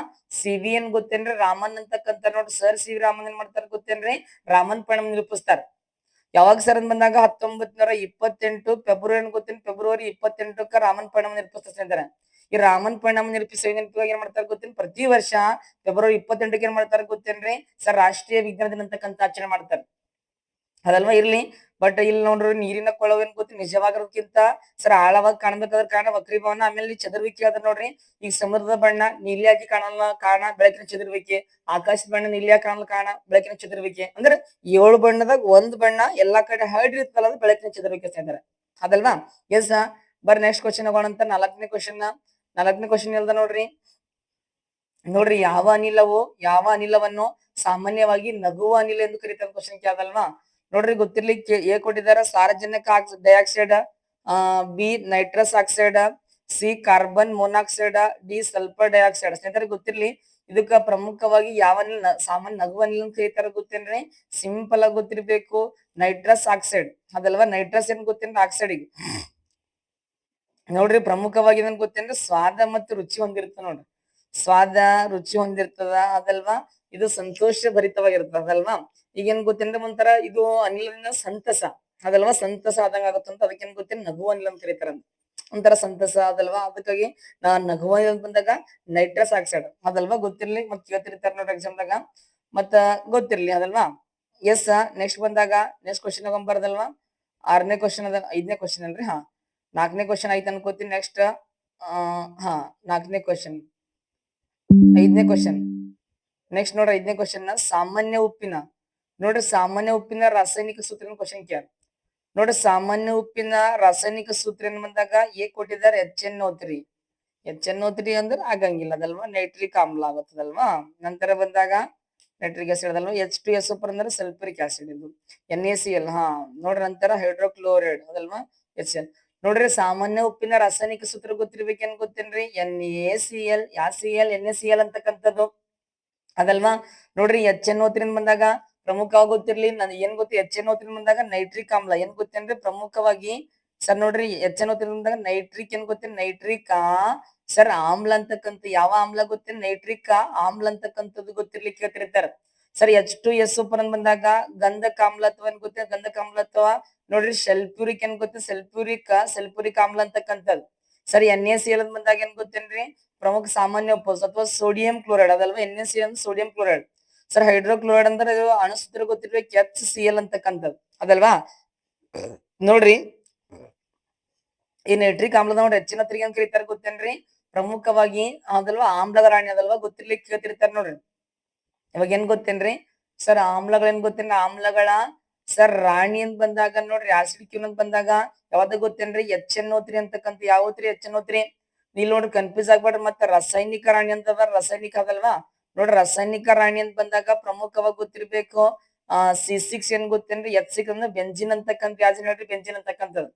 A: ಸಿ ವಿ ಏನ್ ಗೊತ್ತೇನ್ರಿ, ರಾಮನ್ ಅಂತಕ್ಕಂತ ನೋಡ್ರಿ. ಸರ್ ಸಿ ವಿ ರಾಮನ್ ಏನ್ ಮಾಡ್ತಾರ ಗೊತ್ತೇನ್ರಿ, ರಾಮನ್ ಪರಿಣಾಮ ನಿರೂಪಿಸ್ತಾರ. ಯಾವಾಗ ಸರ್ ಅಂತ ಬಂದಾಗ 1928 ಫೆಬ್ರವರಿ ಗೊತ್ತೇನ್, ಫೆಬ್ರವರಿ 28ಕ್ಕ ರಾಮನ್ ಪರಿಣಾಮ ನಿರೂಪಿಸ್ತಾರೆ. ಈ ರಾಮನ್ ಪರಿಣಾಮ ನಿರೂಪಿಸುವ ನೆನಪಿಗಾಗಿ ಏನ್ ಮಾಡ್ತಾರೆ ಗೊತ್ತೇನ್, ಪ್ರತಿ ವರ್ಷ ಫೆಬ್ರವರಿ 28ಕ್ಕೆ ಏನ್ ಮಾಡ್ತಾರೆ ಗೊತ್ತೇನ್ರಿ ಸರ್, ರಾಷ್ಟ್ರೀಯ ವಿಜ್ಞಾನ ದಿನ ಅಂತಕ್ಕಂತ ಆಚರಣೆ ಮಾಡ್ತಾರೆ. ಅದಲ್ವಾ. ಇರ್ಲಿ, ಬಟ್ ಇಲ್ಲಿ ನೋಡ್ರಿ ನೀರಿನ ಕೊಳವೆ ಏನ್ ಗೊತ್ತಿ ನಿಜವಾಗಿರೋದಕ್ಕಿಂತ ಸರ್ ಆಳವಾಗಿ ಕಾಣ್ಬೇಕಾದ್ರ ಕಾರಣ ವಕ್ರೀಭವನ, ಆಮೇಲೆ ಚದುರುವಿಕೆ ಅದ ನೋಡ್ರಿ. ಈಗ ಸಮುದ್ರದ ಬಣ್ಣ ನೀಲಿಯಾಗಿ ಕಾಣಲ್ಲ ಕಾರಣ ಬೆಳಕಿನ ಚದುರುವಿಕೆ, ಆಕಾಶದ ಬಣ್ಣ ನೀಲಿಯಾಗಿ ಕಾಣಲ್ಲ ಕಾರಣ ಬೆಳಕಿನ ಚದುರುವಿಕೆ. ಅಂದ್ರೆ 7 ಬಣ್ಣದಾಗ ಒಂದ್ ಬಣ್ಣ ಎಲ್ಲಾ ಕಡೆ ಹರಡಿರುತ್ತಲ್ಲ, ಅದು ಬೆಳಕಿನ ಚದುರುವಿಕೆ ಸ್ನೇಹಿತರೆ. ಅದಲ್ವಾ. ಎಸ್, ಬರ್ ನೆಕ್ಸ್ಟ್ ಕ್ವಶನ್ ಹೋಗೋಣಂತ. 4ನೇ ಕ್ವಶನ್ ಹೇಳ್ದ ನೋಡ್ರಿ. ನೋಡ್ರಿ ಯಾವ ಅನಿಲವನ್ನು ಸಾಮಾನ್ಯವಾಗಿ ನಗುವ ಅನಿಲ ಎಂದು ಕರೀತಾರೆ ಕ್ವಶನ್ ಕೇಳದಲ್ವಾ. ನೋಡ್ರಿ ಗೊತ್ತಿರ್ಲಿ, ಎ ಕೊಟ್ಟಿದ್ದಾರೆ ಸಾರಜನಕ dioxide, B nitrous oxide, C carbon monoxide, D sulphur dioxide. ಸ್ನೇಹಿತರೆ ಗೊತ್ತಿರ್ಲಿ, ಇದಕ್ಕ ಪ್ರಮುಖವಾಗಿ ಯಾವ ಅನಿಲ ಸಾಮಾನ್ಯ ನಗುವ ಅನಿಲ ಅಂತ ಕರೀತಾರೆ ಗೊತ್ತೇನ್ರಿ, ಸಿಂಪಲ್ ಆಗಿ ಗೊತ್ತಿರ್ಬೇಕು, ನೈಟ್ರಸ್ ಆಕ್ಸೈಡ್. ಅದಲ್ವಾ. ನೈಟ್ರಸ್ ಏನ್ ಗೊತ್ತೇನ್ರಿ, ಆಕ್ಸೈಡ್. ನೋಡ್ರಿ ಪ್ರಮುಖವಾಗಿ ಏನ್ ಗೊತ್ತೇನ್ರಿ, ಸ್ವಾದ ಮತ್ತು ರುಚಿ ಹೊಂದಿರ್ತದ ನೋಡ್ರಿ, ಸ್ವಾದ ರುಚಿ ಹೊಂದಿರ್ತದ. ಅದಲ್ವಾ. ಇದು ಸಂತೋಷ ಭರಿತವಾಗಿರ್ತದ. ಅದಲ್ವಾ. ಈಗ ಏನ್ ಗೊತ್ತೇನ್ರಿ, ಒಂಥರ ಇದು ಅನಿಲಿನ ಸಂತಸ. ಅದಲ್ವಾ. ಸಂತಸ ಆದಂಗ ಆಗುತ್ತಂತ ಅದಕ್ಕೆ ಏನ್ ಗೊತ್ತೇನ್, ನಗುವ ಅನಿಲ ಅಂತ ಕರೀತಾರಂತ. ಒಂಥರ ಸಂತಸ. ಅದಲ್ವಾ. ಅದಕ್ಕಾಗಿ ನಗುವ ಅನಿಲ ಬಂದಾಗ ನೈಟ್ರಸ್ ಆಕ್ಸೈಡ್. ಅದಲ್ವಾ. ಗೊತ್ತಿರ್ಲಿ, ಮತ್ ಕೇಳ್ತಿರ್ತಾರ ನೋಡ್ರಿ ಎಕ್ಸಾಮ್ದಾಗ, ಮತ್ತ ಗೊತ್ತಿರ್ಲಿ. ಅದಲ್ವಾ. ಎಸ್, ನೆಕ್ಸ್ಟ್ ಬಂದಾಗ ನೆಕ್ಸ್ಟ್ ಕ್ವಶನ್ ಹೋಗ್ಬಾರ್ದಲ್ವಾ. 6ನೇ ಕ್ವಶನ್ ಅದ, 5ನೇ ಕ್ವಶನ್ ಅಲ್ರಿ. 4ನೇ ಕ್ವಶನ್ ಆಯ್ತು ಅನ್ಕೋತೀನಿ. ನೆಕ್ಸ್ಟ್ 4ನೇ ಕ್ವಶನ್, 5ನೇ ಕ್ವಶನ್. ನೆಕ್ಸ್ಟ್ ನೋಡ್ರಿ 5ನೇ ಕ್ವಶನ್, ಸಾಮಾನ್ಯ ಉಪ್ಪಿನ ನೋಡ್ರಿ, ಸಾಮಾನ್ಯ ಉಪ್ಪಿನ ರಾಸಾಯನಿಕ ಸೂತ್ರ ಕ್ವಶನ್ ಕೇಳ ನೋಡ್ರಿ. ಸಾಮಾನ್ಯ ಉಪ್ಪಿನ ರಾಸಾಯನಿಕ ಸೂತ್ರ ಏನ್ ಬಂದಾಗ ಎ ಕೊಟ್ಟಿದ್ದಾರೆ HNO3. HNO3 ಅಂದ್ರೆ ಆಗಂಗಿಲ್ಲ ಅದಲ್ವಾ, ನೈಟ್ರಿಕ್ ಆಮ್ಲ ಆಗುತ್ತದಲ್ವಾ. ನಂತರ ಬಂದಾಗ ನೈಟ್ರಿಕ್ ಆಸಿಡ್ ಅದಲ್ವಾ. H2SO4 ಅಂದ್ರೆ ಸಲ್ಫ್ಯೂರಿಕ್ ಆಸಿಡ್. ಇದು NaCl. ನೋಡ್ರಿ ನಂತರ ಹೈಡ್ರೋಕ್ಲೋರೈಡ್ ಅದಲ್ವಾ, HCl. ನೋಡ್ರಿ ಸಾಮಾನ್ಯ ಉಪ್ಪಿನ ರಾಸಾಯನಿಕ ಸೂತ್ರ ಗೊತ್ತಿರ್ಬೇಕೇನ್ ಗೊತ್ತೇನ್ರಿ, NaCl. ಯಾ Cl, NaCl ಅಂತಕ್ಕಂಥದ್ದು. ಅದಲ್ವಾ. ನೋಡ್ರಿ HNO3 ಬಂದಾಗ ಪ್ರಮುಖವಾಗಿ ಗೊತ್ತಿರ್ಲಿ, ನನ್ ಏನ್ ಗೊತ್ತಿ, HNO3 ಬಂದಾಗ ನೈಟ್ರಿಕ್ ಆಮ್ಲ ಏನ್ ಗೊತ್ತೇನ್ರಿ ಪ್ರಮುಖವಾಗಿ ಸರ್. ನೋಡ್ರಿ HNO3 ಬಂದಾಗ ನೈಟ್ರಿಕ್ ಏನ್ ಗೊತ್ತೇನ್, ನೈಟ್ರಿಕ್ ಸರ್ ಆಮ್ಲ ಅಂತಕ್ಕಂಥ ಯಾವ ಆಮ್ಲ ಗೊತ್ತೇನ್, ನೈಟ್ರಿಕ್ ಆಮ್ಲ ಅಂತಕ್ಕಂಥದ್ದು ಗೊತ್ತಿರ್ಲಿಕ್ಕೆ ಕೇಳ್ತಿರ್ತಾರ ಸರ್. H2SO4 ಬಂದಾಗ ಗಂಧಕ ಆಮ್ಲ ಅಥವಾ ಏನ್ ಗೊತ್ತೇನ್, ಗಂಧಕ ಆಮ್ಲ ಅಥವಾ ನೋಡ್ರಿ ಸಲ್ಫ್ಯೂರಿಕ್ ಏನ್ ಗೊತ್ತೇನ್, ಸಲ್ಫ್ಯೂರಿಕ್ ಆಮ್ಲ ಅಂತಕ್ಕಂಥದ್ದು. ಸರ್ NaCl ಬಂದಾಗ ಏನ್ ಗೊತ್ತೇನ್ರಿ, ಪ್ರಮುಖ ಸಾಮಾನ್ಯ ಉಪ್ಪು ಅಥವಾ ಸೋಡಿಯಂ ಕ್ಲೋರೈಡ್. ಅದಲ್ವಾ. NaCl ಅಂದ್ರೆ ಸೋಡಿಯಂ ಕ್ಲೋರೈಡ್. ಸರ್ ಹೈಡ್ರೋಕ್ಲೋರೈಡ್ ಅಂದ್ರೆ ಇದು ಅಣುಸೂತ್ರ ಗೊತ್ತಿರ್ಬೇಕು, HCl ಅಂತಕ್ಕಂಥದ್ದು. ಅದಲ್ವಾ. ನೋಡ್ರಿ ಈ ನೈಟ್ರಿಕ್ ಆಮ್ಲದ ನೋಡ್ರಿ ಹೆಚ್ಚಿನ ತಿರುಗಿ ಅಂತ ಕರೀತಾರೆ ಗೊತ್ತೇನ್ರಿ, ಪ್ರಮುಖವಾಗಿ ಅದಲ್ವಾ ಆಮ್ಲದ ರಾಣಿ. ಅದಲ್ವಾ. ಗೊತ್ತಿರ್ಲಿಕ್ಕೆ ಕೇಳ್ತಿರ್ತಾರ ನೋಡ್ರಿ. ಇವಾಗ ಏನ್ ಗೊತ್ತೇನ್ರಿ ಸರ್, ಆಮ್ಲಗಳ ಏನ್ ಗೊತ್ತೇನ್ರಿ, ಆಮ್ಲಗಳ ಸರ್ ರಾಣಿ ಅಂತ ಬಂದಾಗ ನೋಡ್ರಿ, ಆಸಿಡ್ ಕ್ಯೂನ್ ಅಂತ ಬಂದಾಗ ಯಾವ್ದು ಗೊತ್ತೇನ್ರಿ, HNO3 ಅಂತಕ್ಕಂಥ. ಯಾವತ್ರಿ HNO3 ನೀಲ್ ನೋಡ್ರಿ, ಕನ್ಫ್ಯೂಸ್ ಆಗ್ಬೇಡ್ರಿ. ಮತ್ತೆ ರಾಸಾಯನಿಕ ರಾಣಿ ಅಂತ ರಾಸಾಯನಿಕ ಅದಲ್ವಾ. ನೋಡ್ರಿ ರಾಸಾಯನಿಕ ರಾಣಿ ಅಂತ ಬಂದಾಗ ಪ್ರಮುಖವಾಗಿ ಗೊತ್ತಿರ್ಬೇಕು C6 ಏನ್ ಗೊತ್ತೇನ್ರಿ, H6 ಅಂದ್ರೆ ಬೆಂಜಿನ್ ಅಂತಕ್ಕಂಥ. ಯಾವ್ದು ಹೇಳ್ರಿ, ಬೆಂಜಿನ್ ಅಂತಕ್ಕಂಥದ್ದು.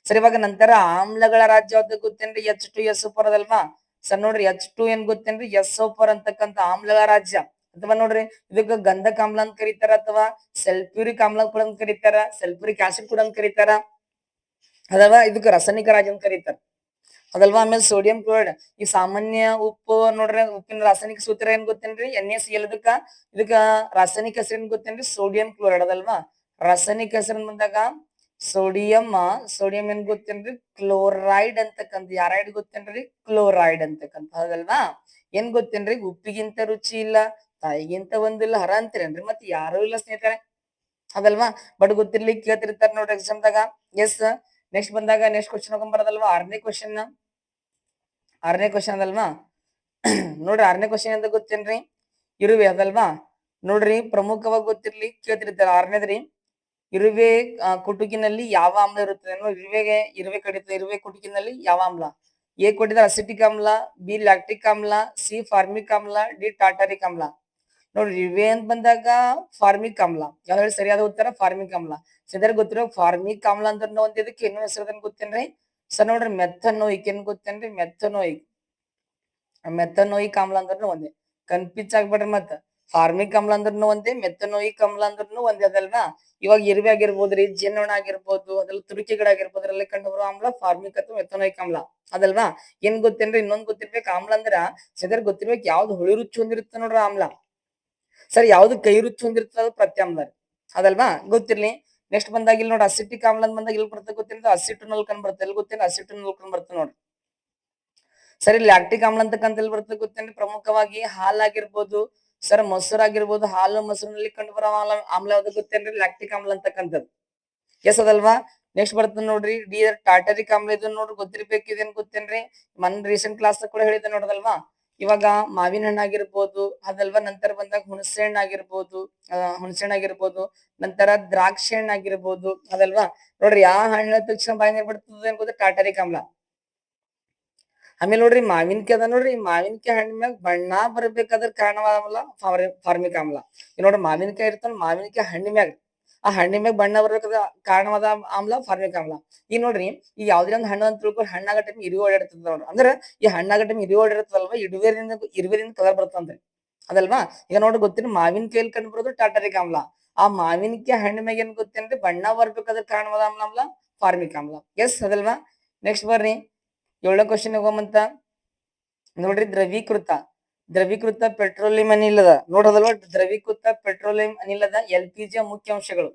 A: ಸರ್ ಇವಾಗ ನಂತರ ಆಮ್ಲಗಳ ರಾಜ್ಯ ಯಾವ್ದು ಗೊತ್ತೇನ್ರಿ, H2SO4 ಅದಲ್ವಾ. ಸರ್ ನೋಡ್ರಿ H2 ಏನ್ ಗೊತ್ತೇನ್ರಿ, SO4 ಅಂತಕ್ಕಂಥ ಆಮ್ಲಗಳ ರಾಜ್ಯ. ಅಥವಾ ನೋಡ್ರಿ ಇದಕ್ಕ ಗಂಧಕ ಆಮ್ಲ ಅಂತ ಕರೀತಾರ, ಅಥವಾ ಸಲ್ಫ್ಯೂರಿಕ್ ಆಮ್ಲ ಕೂಡ ಅಂತ ಕರೀತಾರ, ಸಲ್ಫ್ಯೂರಿಕ್ ಆಸಿಡ್ ಕೂಡ ಅಂತ ಕರೀತಾರ. ಅದಲ್ವಾ. ಇದಕ್ಕ ರಾಸಾಯನಿಕ ರಾಜ್ಯ ಅಂತ ಕರೀತಾರ. ಅದಲ್ವಾ. ಆಮೇಲೆ ಸೋಡಿಯಂ ಕ್ಲೋರೈಡ್, ಈ ಸಾಮಾನ್ಯ ಉಪ್ಪು ನೋಡ್ರಿ, ಉಪ್ಪಿನ ರಾಸಾಯನಿಕ ಸೂತ್ರ ಏನ್ ಗೊತ್ತೇನ್ರಿ, NaCl. ಇದಕ್ಕ ರಾಸಾಯನಿಕ ಹೆಸರು ಏನ್ ಗೊತ್ತೇನ್ರಿ, ಸೋಡಿಯಂ ಕ್ಲೋರೈಡ್. ಅದಲ್ವಾ. ರಾಸಾಯನಿಕ ಹೆಸರು ಬಂದಾಗ ಸೋಡಿಯಂ ಏನ್ ಗೊತ್ತೇನ್ರಿ, ಕ್ಲೋರೈಡ್ ಅಂತಕ್ಕಂಥ. ಯಾರೈಡ್ ಗೊತ್ತೇನ್ರಿ, ಕ್ಲೋರೈಡ್ ಅಂತಕ್ಕಂಥ. ಅದಲ್ವಾ. ಏನ್ ಗೊತ್ತೇನ್ರಿ, ಉಪ್ಪಿಗಿಂತ ರುಚಿ ಇಲ್ಲ, ತಾಯಿಗಿಂತ ಒಂದಿಲ್ಲ ಹರ ಅಂತೀರೇನ್ರಿ ಮತ್ ಯಾರು ಇಲ್ಲ ಸ್ನೇಹಿತರೆ ಅದಲ್ವಾ ಬಟ್ ಗೊತ್ತಿರ್ಲಿ ಕೇಳ್ತಿರ್ತಾರ ನೋಡ್ರಿ ಎಕ್ಸಾಮ್ದಾಗ ಎಸ್ ನೆಕ್ಸ್ಟ್ ಬಂದಾಗ ನೆಕ್ಸ್ಟ್ ಕ್ವಶನ್ ಹೋಗ್ಬಾರದಲ್ವಾ ಆರನೇ ಕ್ವಶನ್ ಅದಲ್ವಾ ನೋಡ್ರಿ ಆರನೇ ಕ್ವಶನ್ ಅಂತ ಗೊತ್ತೇನ್ರಿ ಇರುವೆ ಅದಲ್ವಾ ನೋಡ್ರಿ ಪ್ರಮುಖವಾಗಿ ಗೊತ್ತಿರ್ಲಿ ಕೇಳ್ತಿರ್ತಾರ ಆರನೇದ್ರಿ ಇರುವೆ ಕುಟುಕಿನಲ್ಲಿ ಯಾವ ಆಮ್ಲ ಇರುತ್ತದೆ ಇರುವೆ ಕುಟುಕಿನಲ್ಲಿ ಯಾವ ಆಮ್ಲ ಎ ಕೊಟ್ಟಿದ್ರೆ ಅಸಿಟಿಕ್ ಆಮ್ಲ ಬಿ ಲ್ಯಾಕ್ಟಿಕ್ ಆಮ್ಲ ಸಿ ಫಾರ್ಮಿಕ್ ಆಮ್ಲ ಡಿ ಟಾಟಾರಿಕ್ ಆಮ್ಲ ನೋಡ್ರಿ ಇರುವೆ ಅಂತ ಬಂದಾಗ ಫಾರ್ಮಿಕ್ ಆಮ್ಲ ಯಾವ ಹೇಳಿ ಸರಿಯಾದ ಉತ್ತರ ಫಾರ್ಮಿಕ್ ಆಮ್ಲ ಸದರ್ ಗೊತ್ತಿರೋ ಫಾರ್ಮಿಕ್ ಆಮ್ಲ ಅಂತ ಒಂದಿದಕ್ಕೆ ಇನ್ನೂ ಹೆಸರು ಗೊತ್ತೇನ್ರಿ ಸರ್ ನೋಡ್ರಿ ಮೆಥನೋಯಿಕ್ ಏನ್ ಗೊತ್ತೇನ್ರಿ ಮೆಥನೋಯಿಕ್ ಆಮ್ಲ ಅಂದ್ರೂ ಒಂದೇ ಕನ್ಫ್ಯೂಸ್ ಆಗ್ಬೇಡ್ರಿ ಮತ್ತ ಫಾರ್ಮಿಕ್ ಆಮ್ಲ ಅಂದ್ರೂ ಒಂದೇ ಮೆಥನೋಯಿಕ್ ಆಮ್ಲ ಅಂದ್ರೂ ಒಂದೇ ಅದಲ್ವಾ ಇವಾಗ ಇರುವೆ ಆಗಿರ್ಬೋದ್ರಿ ಜೇನ್ನೊಣ ಆಗಿರ್ಬೋದು ಅದ್ರಲ್ಲಿ ತುರಿಕೆಗಳಾಗಿರ್ಬೋದು ಅದ್ರಲ್ಲಿ ಕಂಡು ಬರುವ ಆಮ್ಲ ಫಾರ್ಮಿಕ್ ಅಥವಾ ಮೆಥನೋಯಿಕ್ ಆಮ್ಲ ಅದಲ್ವಾ ಏನ್ ಗೊತ್ತೇನ್ರಿ ಇನ್ನೊಂದ್ ಗೊತ್ತಿರ್ಬೇಕು ಆಮ್ಲ ಅಂದ್ರ ಸದರ್ ಗೊತ್ತಿರ್ಬೇಕು ಯಾವ್ದು ಹುಳಿ ರುಚಿ ಹೊಂದಿರುತ್ತೆ ನೋಡ್ರಿ ಆಮ್ಲ ಸರ್ ಯಾವ್ದು ಕೈ ರುಚಿ ಹೊಂದಿರ್ತದೆ ಅದು ಪ್ರತ್ಯಾಮ್ಲ ಅದಲ್ವಾ ಗೊತ್ತಿರ್ಲಿ ನೆಕ್ಸ್ಟ್ ಬಂದಾಗ ಇಲ್ಲಿ ನೋಡಿ ಅಸಿಟಿಕ್ ಆಮ್ಲ ಅಂತ ಬಂದಾಗ ಇಲ್ಲಿ ಬರ್ತದೆ ಗೊತ್ತಿಲ್ಲ ಅಸಿಟೋನಲ್ ಕಂಡ್ ಬರ್ತದೆ ಎಲ್ಲಿ ಗೊತ್ತಿಲ್ಲ ಅಸಿಟೋನಲ್ ಕಂಡ್ ಬರ್ತದೆ ನೋಡ್ರಿ ಸರಿ ಲ್ಯಾಕ್ಟಿಕ್ ಆಮ್ಲ ಅಂತಕ್ಕಂತ ಎಲ್ಲಿ ಬರ್ತದೆ ಗೊತ್ತೇನ್ರಿ ಪ್ರಮುಖವಾಗಿ ಹಾಲಾಗಿರ್ಬೋದು ಸರ್ ಮೊಸರಾಗಿರ್ಬೋದು ಹಾಲು ಮೊಸರಿನಲ್ಲಿ ಕಂಡು ಬರೋ ಆಮ್ಲ ಯಾವ್ದು ಗೊತ್ತೇನ್ರಿ ಲ್ಯಾಕ್ಟಿಕ್ ಆಮ್ಲ ಅಂತಕ್ಕಂಥದ್ದು ಎಸ್ ಅದಲ್ವಾ ನೆಕ್ಸ್ಟ್ ಬರ್ತದೆ ನೋಡ್ರಿ ಡಿ ಟಾಟರಿಕ್ ಆಮ್ಲ ಇದನ್ನ ನೋಡ್ರಿ ಗೊತ್ತಿರ್ಬೇಕು ಇದೇನ್ ಗೊತ್ತೇನ್ರಿ ರೀಸೆಂಟ್ ಕ್ಲಾಸ್ ಕೂಡ ಹೇಳಿದೆ ನೋಡದಲ್ವಾ ಇವಾಗ ಮಾವಿನ ಹಣ್ಣು ಆಗಿರ್ಬೋದು ಅದಲ್ವಾ ನಂತರ ಬಂದಾಗ ಹುಣಸೆ ಹಣ್ಣು ಆಗಿರ್ಬೋದು ನಂತರ ದ್ರಾಕ್ಷಿ ಹಣ್ಣು ಆಗಿರ್ಬೋದು ಅದಲ್ವಾ ನೋಡ್ರಿ ಯಾವ ಹಣ್ಣ ತಕ್ಷಣ ಬಾಯಿನ ಬಿಡ್ತದೆ ಅನ್ಕೋದ್ರೆ ಟಾಟರಿಕ್ ಆಮ್ಲ ಆಮೇಲೆ ನೋಡ್ರಿ ಮಾವಿನಕಾಯಿ ಅದ ನೋಡ್ರಿ ಮಾವಿನಕಾಯಿ ಹಣ್ಣ ಮ್ಯಾಗ ಬಣ್ಣ ಬರ್ಬೇಕಾದ್ರ ಕಾರಣವಾದ ಫಾರ್ಮಿಕ್ ಆಮ್ಲ ನೋಡ್ರಿ ಮಾವಿನಕಾಯಿ ಇರ್ತಾನ ಮಾವಿನಕಾಯಿ ಹಣ್ಣಿ ಮ್ಯಾಗ ಆ ಹಣ್ಣಿ ಮ್ಯಾಗ ಬಣ್ಣ ಬರ್ಬೇಕಾದ್ರ ಕಾರಣವಾದ ಆಮ್ಲ ಫಾರ್ಮಿಕ್ ಆಮ್ಲ ಈಗ ನೋಡ್ರಿ ಈಗ ಯಾವ್ದೇ ಒಂದು ಹಣ್ಣು ಅಂತ ತಿಳ್ಕೊಂಡು ಹಣ್ಣಾಗ ಟೈಮ್ ಇರುವೆ ಓಡಾಡ್ತದ ನೋಡ್ರಿ ಅಂದ್ರೆ ಈ ಹಣ್ಣಾಗ ಟೈಮ್ ಇರುವೆ ಓಡಾಡ್ತದಲ್ವಾ ಇರುವೆರಿಂದ ಕಲರ್ ಬರ್ತಂದ್ರಿ ಅದಲ್ವಾ ಈಗ ನೋಡ್ರಿ ಗೊತ್ತಿರಿ ಮಾವಿನಕಾಯಲ್ಲಿ ಕಂಡು ಬರೋದು ಟಾಟರಿಕ್ ಆಮ್ಲ ಆ ಮಾವಿನಕಾಯಿ ಹಣ್ಣು ಮ್ಯಾಗ ಏನ್ ಗೊತ್ತೇನ್ರಿ ಬಣ್ಣ ಬರ್ಬೇಕಾದ್ರ ಕಾರಣವಾದ ಆಮ್ಲ ಫಾರ್ಮಿಕ್ ಆಮ್ಲ ಎಸ್ ಅದಲ್ವಾ ನೆಕ್ಸ್ಟ್ ಬರ್ರಿ 7ನೇ ಕ್ವಶನ್ ಹೋಗಮಂತ ನೋಡ್ರಿ ದ್ರವೀಕೃತ ಪೆಟ್ರೋಲಿಯಂ ಅನಿಲದ ನೋಡೋದಲ್ವಾ ದ್ರವೀಕೃತ ಪೆಟ್ರೋಲಿಯಂ ಅನಿಲದ LPG ಮುಖ್ಯ ಅಂಶಗಳು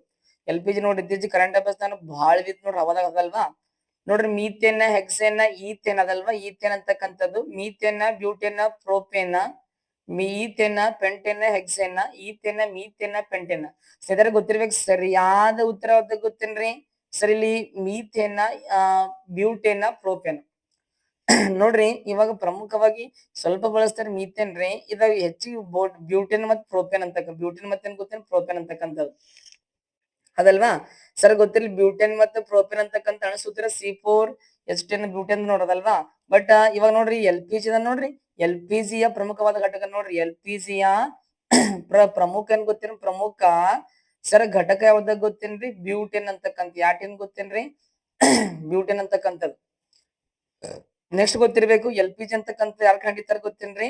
A: LPG ನೋಡ್ರಿ ಇತ್ತೀಚೆಗೆ ಕರೆಂಟ್ ಅಫೇರ್ಸ್ ನಾನು ಬಹಳ ಇದ್ ನೋಡ್ರಿ ಅವಾದಾಗ ಅದಲ್ವಾ ನೋಡ್ರಿ ಮೀಥೇನ್ ಹೆಕ್ಸೇನ್ ಈಥೇನ್ ಅದಲ್ವಾ ಈಥೇನ್ ಅಂತಕ್ಕಂಥದ್ದು methane butane propane methane pentane hexane ethane methane pentane ಸದರ ಗೊತ್ತಿರ್ಬೇಕು ಸರಿಯಾದ ಉತ್ತರ ಗೊತ್ತೇನ್ರಿ ಸರಿ ಇಲ್ಲಿ ಮೀಥೇನ್ ಬ್ಯೂಟೇನ್ ಪ್ರೋಪೇನ್ ನೋಡ್ರಿ ಇವಾಗ ಪ್ರಮುಖವಾಗಿ ಸ್ವಲ್ಪ ಬಳಸ್ತಾರೆ ಮೀಥೇನ್ ರೀ ಇದಾಗ ಹೆಚ್ಚಿಗೆ ಬ್ಯೂಟೇನ್ ಮತ್ತು ಪ್ರೋಪೇನ್ ಬ್ಯೂಟೇನ್ ಮತ್ತೇನ್ ಗೊತ್ತೇನ್ ಪ್ರೋಪೇನ್ ಅಂತಕ್ಕಂಥದ್ದು ಅದಲ್ವಾ ಸರ್ ಗೊತ್ತಿಲ್ಲ ಬ್ಯೂಟೇನ್ ಮತ್ತು ಪ್ರೋಪೇನ್ ಅಂತಕ್ಕಂಥ ಅಣಸೂತ್ರ C4H10 ಬ್ಯೂಟೇನ್ ನೋಡೋದಲ್ವಾ ಬಟ್ ಇವಾಗ ನೋಡ್ರಿ LPG ಅದ ನೋಡ್ರಿ LPGಯ ಪ್ರಮುಖವಾದ ಘಟಕ ನೋಡ್ರಿ LPGಯ ಪ್ರಮುಖ ಏನ್ ಗೊತ್ತೇನ್ ಪ್ರಮುಖ ಸರ್ ಘಟಕ ಯಾವ್ದಾಗ ಗೊತ್ತೇನ್ರಿ ಬ್ಯೂಟೇನ್ ಅಂತಕ್ಕಂಥ ಯಾಟೇನ್ ಗೊತ್ತೇನ್ರಿ ಬ್ಯೂಟೇನ್ ಅಂತಕ್ಕಂಥದ್ದು ನೆಕ್ಸ್ಟ್ ಗೊತ್ತಿರ್ಬೇಕು LPG ಅಂತಕ್ಕಂಥ ಯಾರು ಕಂಡಿರ್ತಾರ ಗೊತ್ತೇನ್ರಿ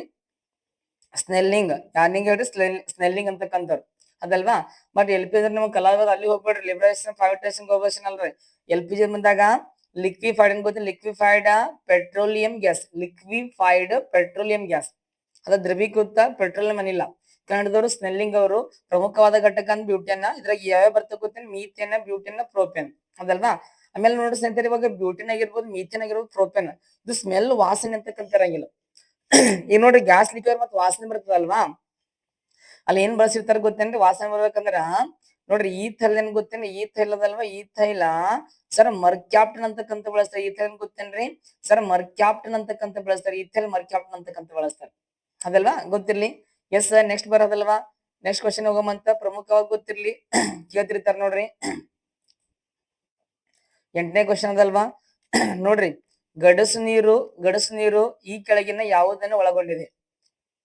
A: ಸ್ನೆಲ್ಲಿಂಗ್ ಯಾನಿಂಗ್ ಹೇಳ್ರಿ ಸ್ನೆಲ್ಲಿಂಗ್ ಅಂತಕ್ಕಂಥವ್ರು ಅದಲ್ವಾ ಬಟ್ LPG ಅಂದ್ರೆ ನಿಮ್ಗೆ ಕಲಾವಿದ ಅಲ್ಲಿ ಹೋಗ್ಬೇಡ್ರಿ ಲಿಬರೇಷನ್ ಪ್ರೈವೇಟೈಸೇಷನ್ ಗೋಬರೇಷನ್ ಅಲ್ರಿ LPG ಬಂದಾಗ ಲಿಕ್ವಿಫೈಡ್ ಏನ್ ಗೊತ್ತಿಲ್ಲ ಲಿಕ್ವಿಫೈಡ್ ಪೆಟ್ರೋಲಿಯಂ ಗ್ಯಾಸ್ ಅದ ದ್ರವೀಕೃತ ಪೆಟ್ರೋಲಿಯಂ ಅನಿಲ ಕನ್ನಡದವರು ಸ್ನೆಲ್ಲಿಂಗ್ ಅವರು ಪ್ರಮುಖವಾದ ಘಟಕ ಅಂತ ಬ್ಯೂಟೇನ್ ಇದ್ರಾಗ ಯಾವ ಬರ್ತದೆ ಗೊತ್ತೇನೆ ಮೀಥೇನ್ ಬ್ಯೂಟೇನ್ ಪ್ರೋಪೇನ್ ಅದಲ್ವಾ ಆಮೇಲೆ ನೋಡಿ ಸ್ನೇಹಿತರೆ ಇವಾಗ ಬ್ಯೂಟೇನ್ ಆಗಿರ್ಬೋದು ಮೀಥೇನ್ ಆಗಿರ್ಬೋದು ಪ್ರೋಪೇನ್ ಇದು ಸ್ಮೆಲ್ ವಾಸನೆ ಅಂತಕ್ಕಂತ ಇರಂಗಿಲ್ಲ ಈಗ ನೋಡ್ರಿ ಗ್ಯಾಸ್ ಲಿಕ್ವಿಡ್ ಮತ್ತೆ ವಾಸನೆ ಬರ್ತದಲ್ವಾ ಅಲ್ಲಿ ಏನ್ ಬಳಸಿರ್ತಾರ ಗೊತ್ತೇನ್ರಿ ವಾಸನೆ ಬರ್ಬೇಕಂದ್ರ ನೋಡ್ರಿ ಈ ಥೈಲ್ ಏನ್ ಗೊತ್ತೇನ್ರಿ ಈ ಥೈಲ್ ಅದಲ್ವಾ ಈ ಥೈಲ ಸರ್ ಮರ್ಕ್ಯಾಪ್ಟನ್ ಅಂತಕ್ಕಂತ ಬಳಸ್ತಾರೆ ಈ ಥೈಲ್ ಗೊತ್ತೇನ್ರಿ ಸರ್ ಮರ್ಕ್ಯಾಪ್ಟನ್ ಅಂತಕ್ಕಂತ ಬಳಸ್ತಾರೆ ಈ ಥೈಲ್ ಮರ್ಕ್ಯಾಪ್ಟನ್ ಅಂತಕ್ಕಂತ ಬಳಸ್ತಾರೆ ಅದಲ್ವಾ ಗೊತ್ತಿರ್ಲಿ ಎಸ್ ನೆಕ್ಸ್ಟ್ ಬರೋದಲ್ವಾ ನೆಕ್ಸ್ಟ್ ಕ್ವಶನ್ ಹೋಗಮಂತ ಪ್ರಮುಖವಾಗಿ ಗೊತ್ತಿರ್ಲಿ ಕೇಳ್ತಿರ್ತಾರ ನೋಡ್ರಿ 8ನೇ ಕ್ವಶನ್ ಅದಲ್ವಾ ನೋಡ್ರಿ ಗಡಸು ನೀರು ಈ ಕೆಳಗಿನ ಯಾವುದನ್ನು ಒಳಗೊಂಡಿದೆ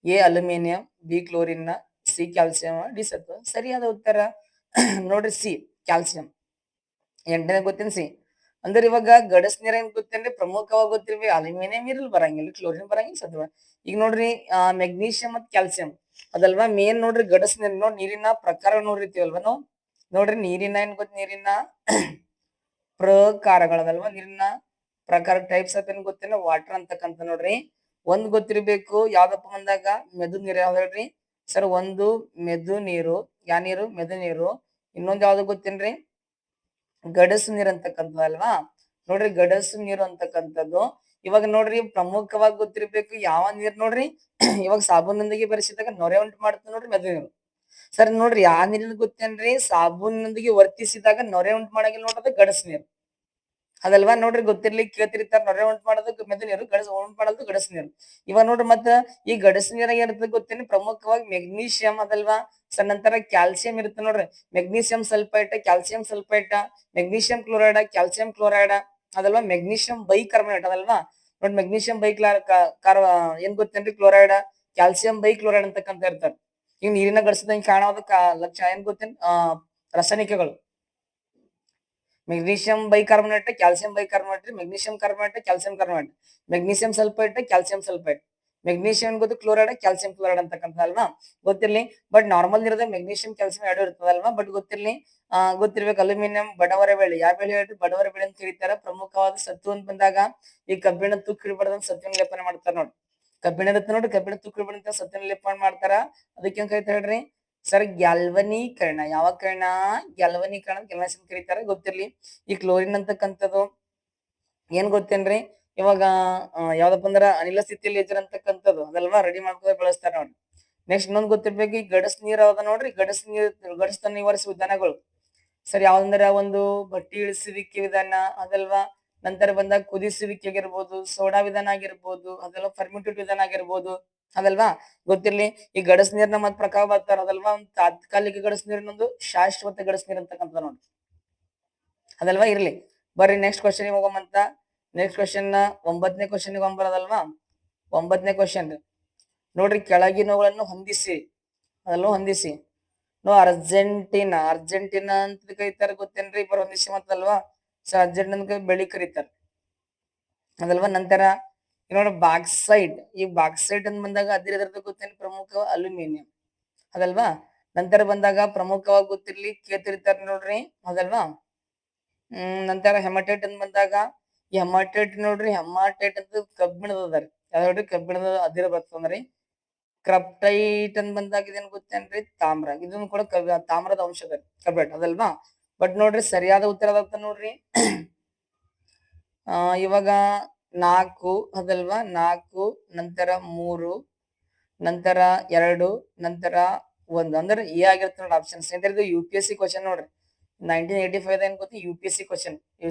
A: A aluminium B chlorine C calcium D ಸತ್ವ ಸರಿಯಾದ ಉತ್ತರ ನೋಡ್ರಿ ಸಿ ಕ್ಯಾಲ್ಸಿಯಂ 8ನೇ ಗೊತ್ತೇನ್ ಸಿ ಅಂದ್ರೆ ಇವಾಗ ಗಡಸ್ ನೀರ ಏನ್ ಗೊತ್ತೇನ್ರಿ ಪ್ರಮುಖವಾಗಿ ಗೊತ್ತಿರ್ವಿ ಅಲ್ಯೂಮಿನಿಯಂ ಇರಲ್ ಬರಂಗಿಲ್ಲ ಕ್ಲೋರಿನ್ ಬರಂಗಿಲ್ಲ ಸತ್ವ ಈಗ ನೋಡ್ರಿ ಮೆಗ್ನೀಷಿಯಂ ಮತ್ತು ಕ್ಯಾಲ್ಸಿಯಂ ಅದಲ್ವಾ ಮೇನ್ ನೋಡ್ರಿ ಗಡಸ್ ನೀರ್ ನೋಡ್ ನೀರಿನ ಪ್ರಕಾರ ನೋಡಿರ್ತೀವಲ್ವಾ ನಾವು ನೋಡ್ರಿ ನೀರಿನ ಏನ್ ಗೊತ್ತ ನೀರಿನ ಪ್ರಕಾರಗಳದಲ್ವಾ ನೀರಿನ ಪ್ರಕಾರ ಟೈಪ್ಸ್ ಆಫ್ ಏನ್ ಗೊತ್ತೇನ ವಾಟರ್ ಅಂತಕ್ಕಂತ ನೋಡ್ರಿ ಒಂದ್ ಗೊತ್ತಿರ್ಬೇಕು ಯಾವ್ದಪ್ಪ ಬಂದಾಗ ಮೆದು ನೀರು ಯಾವ್ದು ಹೇಳ್ರಿ ಸರ್ ಒಂದು ಮೆದು ನೀರು ಮೆದು ನೀರು ಇನ್ನೊಂದ್ ಯಾವ್ದು ಗೊತ್ತೇನ್ರಿ ಗಡಸು ನೀರು ಅಂತಕ್ಕಂಥದ್ದು ಅಲ್ವಾ ನೋಡ್ರಿ ಗಡಸು ನೀರು ಅಂತಕ್ಕಂಥದ್ದು ಇವಾಗ ನೋಡ್ರಿ ಪ್ರಮುಖವಾಗಿ ಗೊತ್ತಿರ್ಬೇಕು ಯಾವ ನೀರ್ ನೋಡ್ರಿ ಇವಾಗ ಸಾಬೂನೊಂದಿಗೆ ಬೆರೆಸಿದಾಗ ನೊರೆ ಉಂಟು ಮಾಡುತ್ತೆ ನೋಡ್ರಿ ಮೆದು ನೀರು. ಸರ್ ನೋಡ್ರಿ ಯಾವ ನೀರಿನ ಗೊತ್ತೇನ್ರಿ ಸಾಬೂನೊಂದಿಗೆ ವರ್ತಿಸಿದಾಗ ನೊರೆ ಉಂಟು ಮಾಡಂಗಿಲ್ಲ ನೋಡ್ರಿ ಗಡಸ್ ನೀರು. ಅದಲ್ವಾ ನೋಡ್ರಿ ಗೊತ್ತಿರ್ಲಿ ಕೇಳ್ತಿರ್ತಾರ ನೊರೆ ಉಂಟು ಮಾಡೋದು ಮೆದು ನೀರು ಉಂಟು ಮಾಡೋದು ಗಡಸ್ ನೀರು. ಇವಾಗ ನೋಡ್ರಿ ಮತ್ತ ಈ ಗಡಸ್ ನೀರಾಗ ಇರ್ತದೆ ಗೊತ್ತೇನಿ ಪ್ರಮುಖವಾಗಿ ಮೆಗ್ನೀಷಿಯಂ ಅದಲ್ವಾ. ಸರ್ ನಂತರ ಕ್ಯಾಲ್ಸಿಯಂ ಇರುತ್ತೆ ನೋಡ್ರಿ magnesium sulphite, calcium sulphite, magnesium chloride, calcium chloride ಅದಲ್ವಾ, ಮೆಗ್ನೀಷಿಯಂ ಬೈಕಾರ್ಬನೇಟ್ ಅದಲ್ವಾ. ನೋಡಿ ಮೆಗ್ನೀಷಿಯಂ ಏನ್ ಗೊತ್ತೇನ್ರಿ ಕ್ಲೋರೈಡ್, ಕ್ಯಾಲ್ಸಿಯಂ ಬೈಕ್ಲೋರೈಡ್ ಅಂತಕ್ಕಂತ ಇರ್ತಾರೆ. ಈಗ ನೀರಿನ ಗಡಿಸದಂಗೆ ಕಾಣೋದು ಲಕ್ಷ ಏನ್ ಗೊತ್ತೇನ್ ರಾಸಾಯನಿಕಗಳು. Magnesium bicarbonate, calcium bicarbonate, magnesium carbonate, calcium carbonate, magnesium sulphite, calcium sulphite, magnesium ಗೊತ್ತು ಕ್ಲೋರೈಡ್, ಕ್ಯಾಲ್ಸಿಯಂ ಕ್ಲೋರೈಡ್ ಅಂತಕ್ಕಂಥ ಅಲ್ವಾ ಗೊತ್ತಿರ್ಲಿ. ಬಟ್ ನಾರ್ಮಲ್ ಇರೋದ ಮೆಗ್ನೀಷಿಯಂ ಕ್ಯಾಲ್ಸಿಯಂ ಎರಡು ಇರ್ತದಲ್ವಾ. ಬಟ್ ಗೊತ್ತಿರ್ಲಿ ಗೊತ್ತಿರ್ಬೇಕು ಅಲ್ಯೂಮಿನಿಯಂ ಬಡವರ ಬೆಳೆ ಯಾವ ಬೆಳೆ ಹೇಳ್ರಿ ಬಡವರ ಬೆಳೆ ಅಂತ ಕರೀತಾರ. ಪ್ರಮುಖವಾದ ಸತ್ತು ಅಂತ ಬಂದಾಗ ಈ ಕಬ್ಬಿಣ ತುಕ್ಕು ಹಿಡಿಬಾರ್ದಂತ ಸತ್ವನ ಲೇಪನ ಮಾಡ್ತಾರ ನೋಡಿ. ಕಬ್ಬಿಣ ಇರುತ್ತೆ ನೋಡಿ ಕಬ್ಬಿಣ ತುಕ್ಕು ಹಿಡಿಬಾರ್ದಂತ ಸತ್ವನ ಲೇಪನ ಮಾಡ್ತಾರ. ಅದಕ್ಕೆ ಏನ್ ಕರಿತಾರ ಹೇಳ್ರಿ ಸರ್ ಗ್ಯಾಲ್ವನೀಕರಣ. ಯಾವ ಕರಣ ಗ್ಯಾಲ್ವನೀಕರಣ ಕೆಲಸ ಕರೀತಾರೆ ಗೊತ್ತಿರ್ಲಿ. ಈ ಕ್ಲೋರಿನ್ ಅಂತಕ್ಕಂಥದ್ದು ಏನ್ ಗೊತ್ತೇನ್ರಿ ಇವಾಗ ಯಾವ್ದಪ್ಪ ಅಂದ್ರ ಅನಿಲ ಸ್ಥಿತಿಯಲ್ಲಿ ಅಂತಕ್ಕಂಥದ್ದು ಅದಲ್ವಾ ರೆಡಿ ಮಾಡ್ಕೊಂಡು ಬಳಸ್ತಾರ ನೋಡ್ರಿ. ನೆಕ್ಸ್ಟ್ ಇನ್ನೊಂದು ಗೊತ್ತಿರ್ಬೇಕು ಈ ಗಡಸ್ ನೀರ್ ಅದ ನೋಡ್ರಿ ಗಡಸ್ತನ ನಿವಾರಿಸುವ ವಿಧಾನಗಳು. ಸರ್ ಯಾವ್ದಂದ್ರ ಒಂದು ಬಟ್ಟಿ ಇಳಿಸುವಿಕೆ ವಿಧಾನ ಅದಲ್ವಾ. ನಂತರ ಬಂದಾಗ ಕುದಿಸುವಿಕೆ ಆಗಿರ್ಬೋದು, ಸೋಡಾ ವಿಧಾನ ಆಗಿರ್ಬೋದು ಅದೆಲ್ಲ ಫರ್ಮಿಟೆಡ್ ವಿಧಾನ ಆಗಿರ್ಬೋದು ಅದಲ್ವಾ ಗೊತ್ತಿರ್ಲಿ. ಈ ಗಡಸ್ ನೀರ್ನ ಮತ್ ಪ್ರಕಾರ ಬರ್ತಾರ ಅದಲ್ವಾ. ಒಂದು ತಾತ್ಕಾಲಿಕ ಗಡಸ್ ನೀರಿನೊಂದು ಶಾಶ್ವತ ಗಡಸ್ ನೀರ್ ಅಂತಕ್ಕಂಥ ನೋಡ್ರಿ ಅದಲ್ವಾ. ಇರ್ಲಿ ಬರ್ರಿ ನೆಕ್ಸ್ಟ್ ಕ್ವಶನ್ ಹೋಗಮಂತ. ನೆಕ್ಸ್ಟ್ ಕ್ವಶನ್ 9ನೇ ಕ್ವಶನ್ ಬರೋದಲ್ವಾ. 9ನೇ ಕ್ವಶನ್ ನೋಡ್ರಿ ಕೆಳಗಿನವುಗಳನ್ನು ಹೊಂದಿಸಿ ಅದೆಲ್ಲ ಹೊಂದಿಸಿ. ಅರ್ಜೆಂಟೀನಾ ಅಂತ ಕರೀತಾರ ಗೊತ್ತೇನ್ರಿ ಇಬ್ಬರು ಹೊಂದಿಸಿ ಮತ್ತಲ್ವಾ. ಸೊ ಅರ್ಜೆಂಟೀನಾ ಬೆಳಿ ಕರೀತಾರ ಅದಲ್ವಾ. ನಂತರ ನೋಡ್ರಿ ಬಾಕ್ಸೈಟ್. ಈ ಬಾಕ್ಸೈಟ್ ಅಂತ ಬಂದಾಗ ಅದಿರದ ಗೊತ್ತೇನು ಪ್ರಮುಖ ಅಲ್ಯೂಮಿನಿಯಂ ಅದಲ್ವಾ. ನಂತರ ಬಂದಾಗ ಪ್ರಮುಖವಾಗಿ ಗೊತ್ತಿರ್ಲಿ ಕೇಳ್ತಿರ್ತಾರ ನೋಡ್ರಿ ಅದಲ್ವಾ. ನಂತರ ಹೆಮಟೈಟ್ ಅಂತ ಬಂದಾಗ ಈ ಹೆಮಟೈಟ್ ನೋಡ್ರಿ ಹೆಮಟೈಟ್ ಅಂತ ಕಬ್ಬಿಣದ ಅದಾರಿ ಯಾವ್ದ್ರಿ ಕಬ್ಬಿಣದ ಅದಿರ ಬರ್ತಂದ್ರಿ. ಕ್ರಪ್ಟೈಟ್ ಅಂತ ಬಂದಾಗ ಇದೇನ್ ಗೊತ್ತೇನ್ರಿ ತಾಮ್ರ. ಇದನ್ನು ಕೂಡ ತಾಮ್ರದ ಅಂಶದ ಕಬ್ಬಿಣ ಅದಲ್ವಾ. ಬಟ್ ನೋಡ್ರಿ ಸರಿಯಾದ ಉತ್ತರ ಅದಂತ ನೋಡ್ರಿ ಇವಾಗ 4 ಅದಲ್ವಾ. 4 ನಂತರ 3 ನಂತರ 2 ನಂತರ 1 ಅಂದ್ರೆ ಎ ಆಗಿರುತ್ತೆ ನೋಡಿ ಆಪ್ಷನ್. ಇದು UPSC ಕ್ವಶನ್ ನೋಡ್ರಿ 1985 ಏನ್ ಗೊತ್ತಿ UPSC question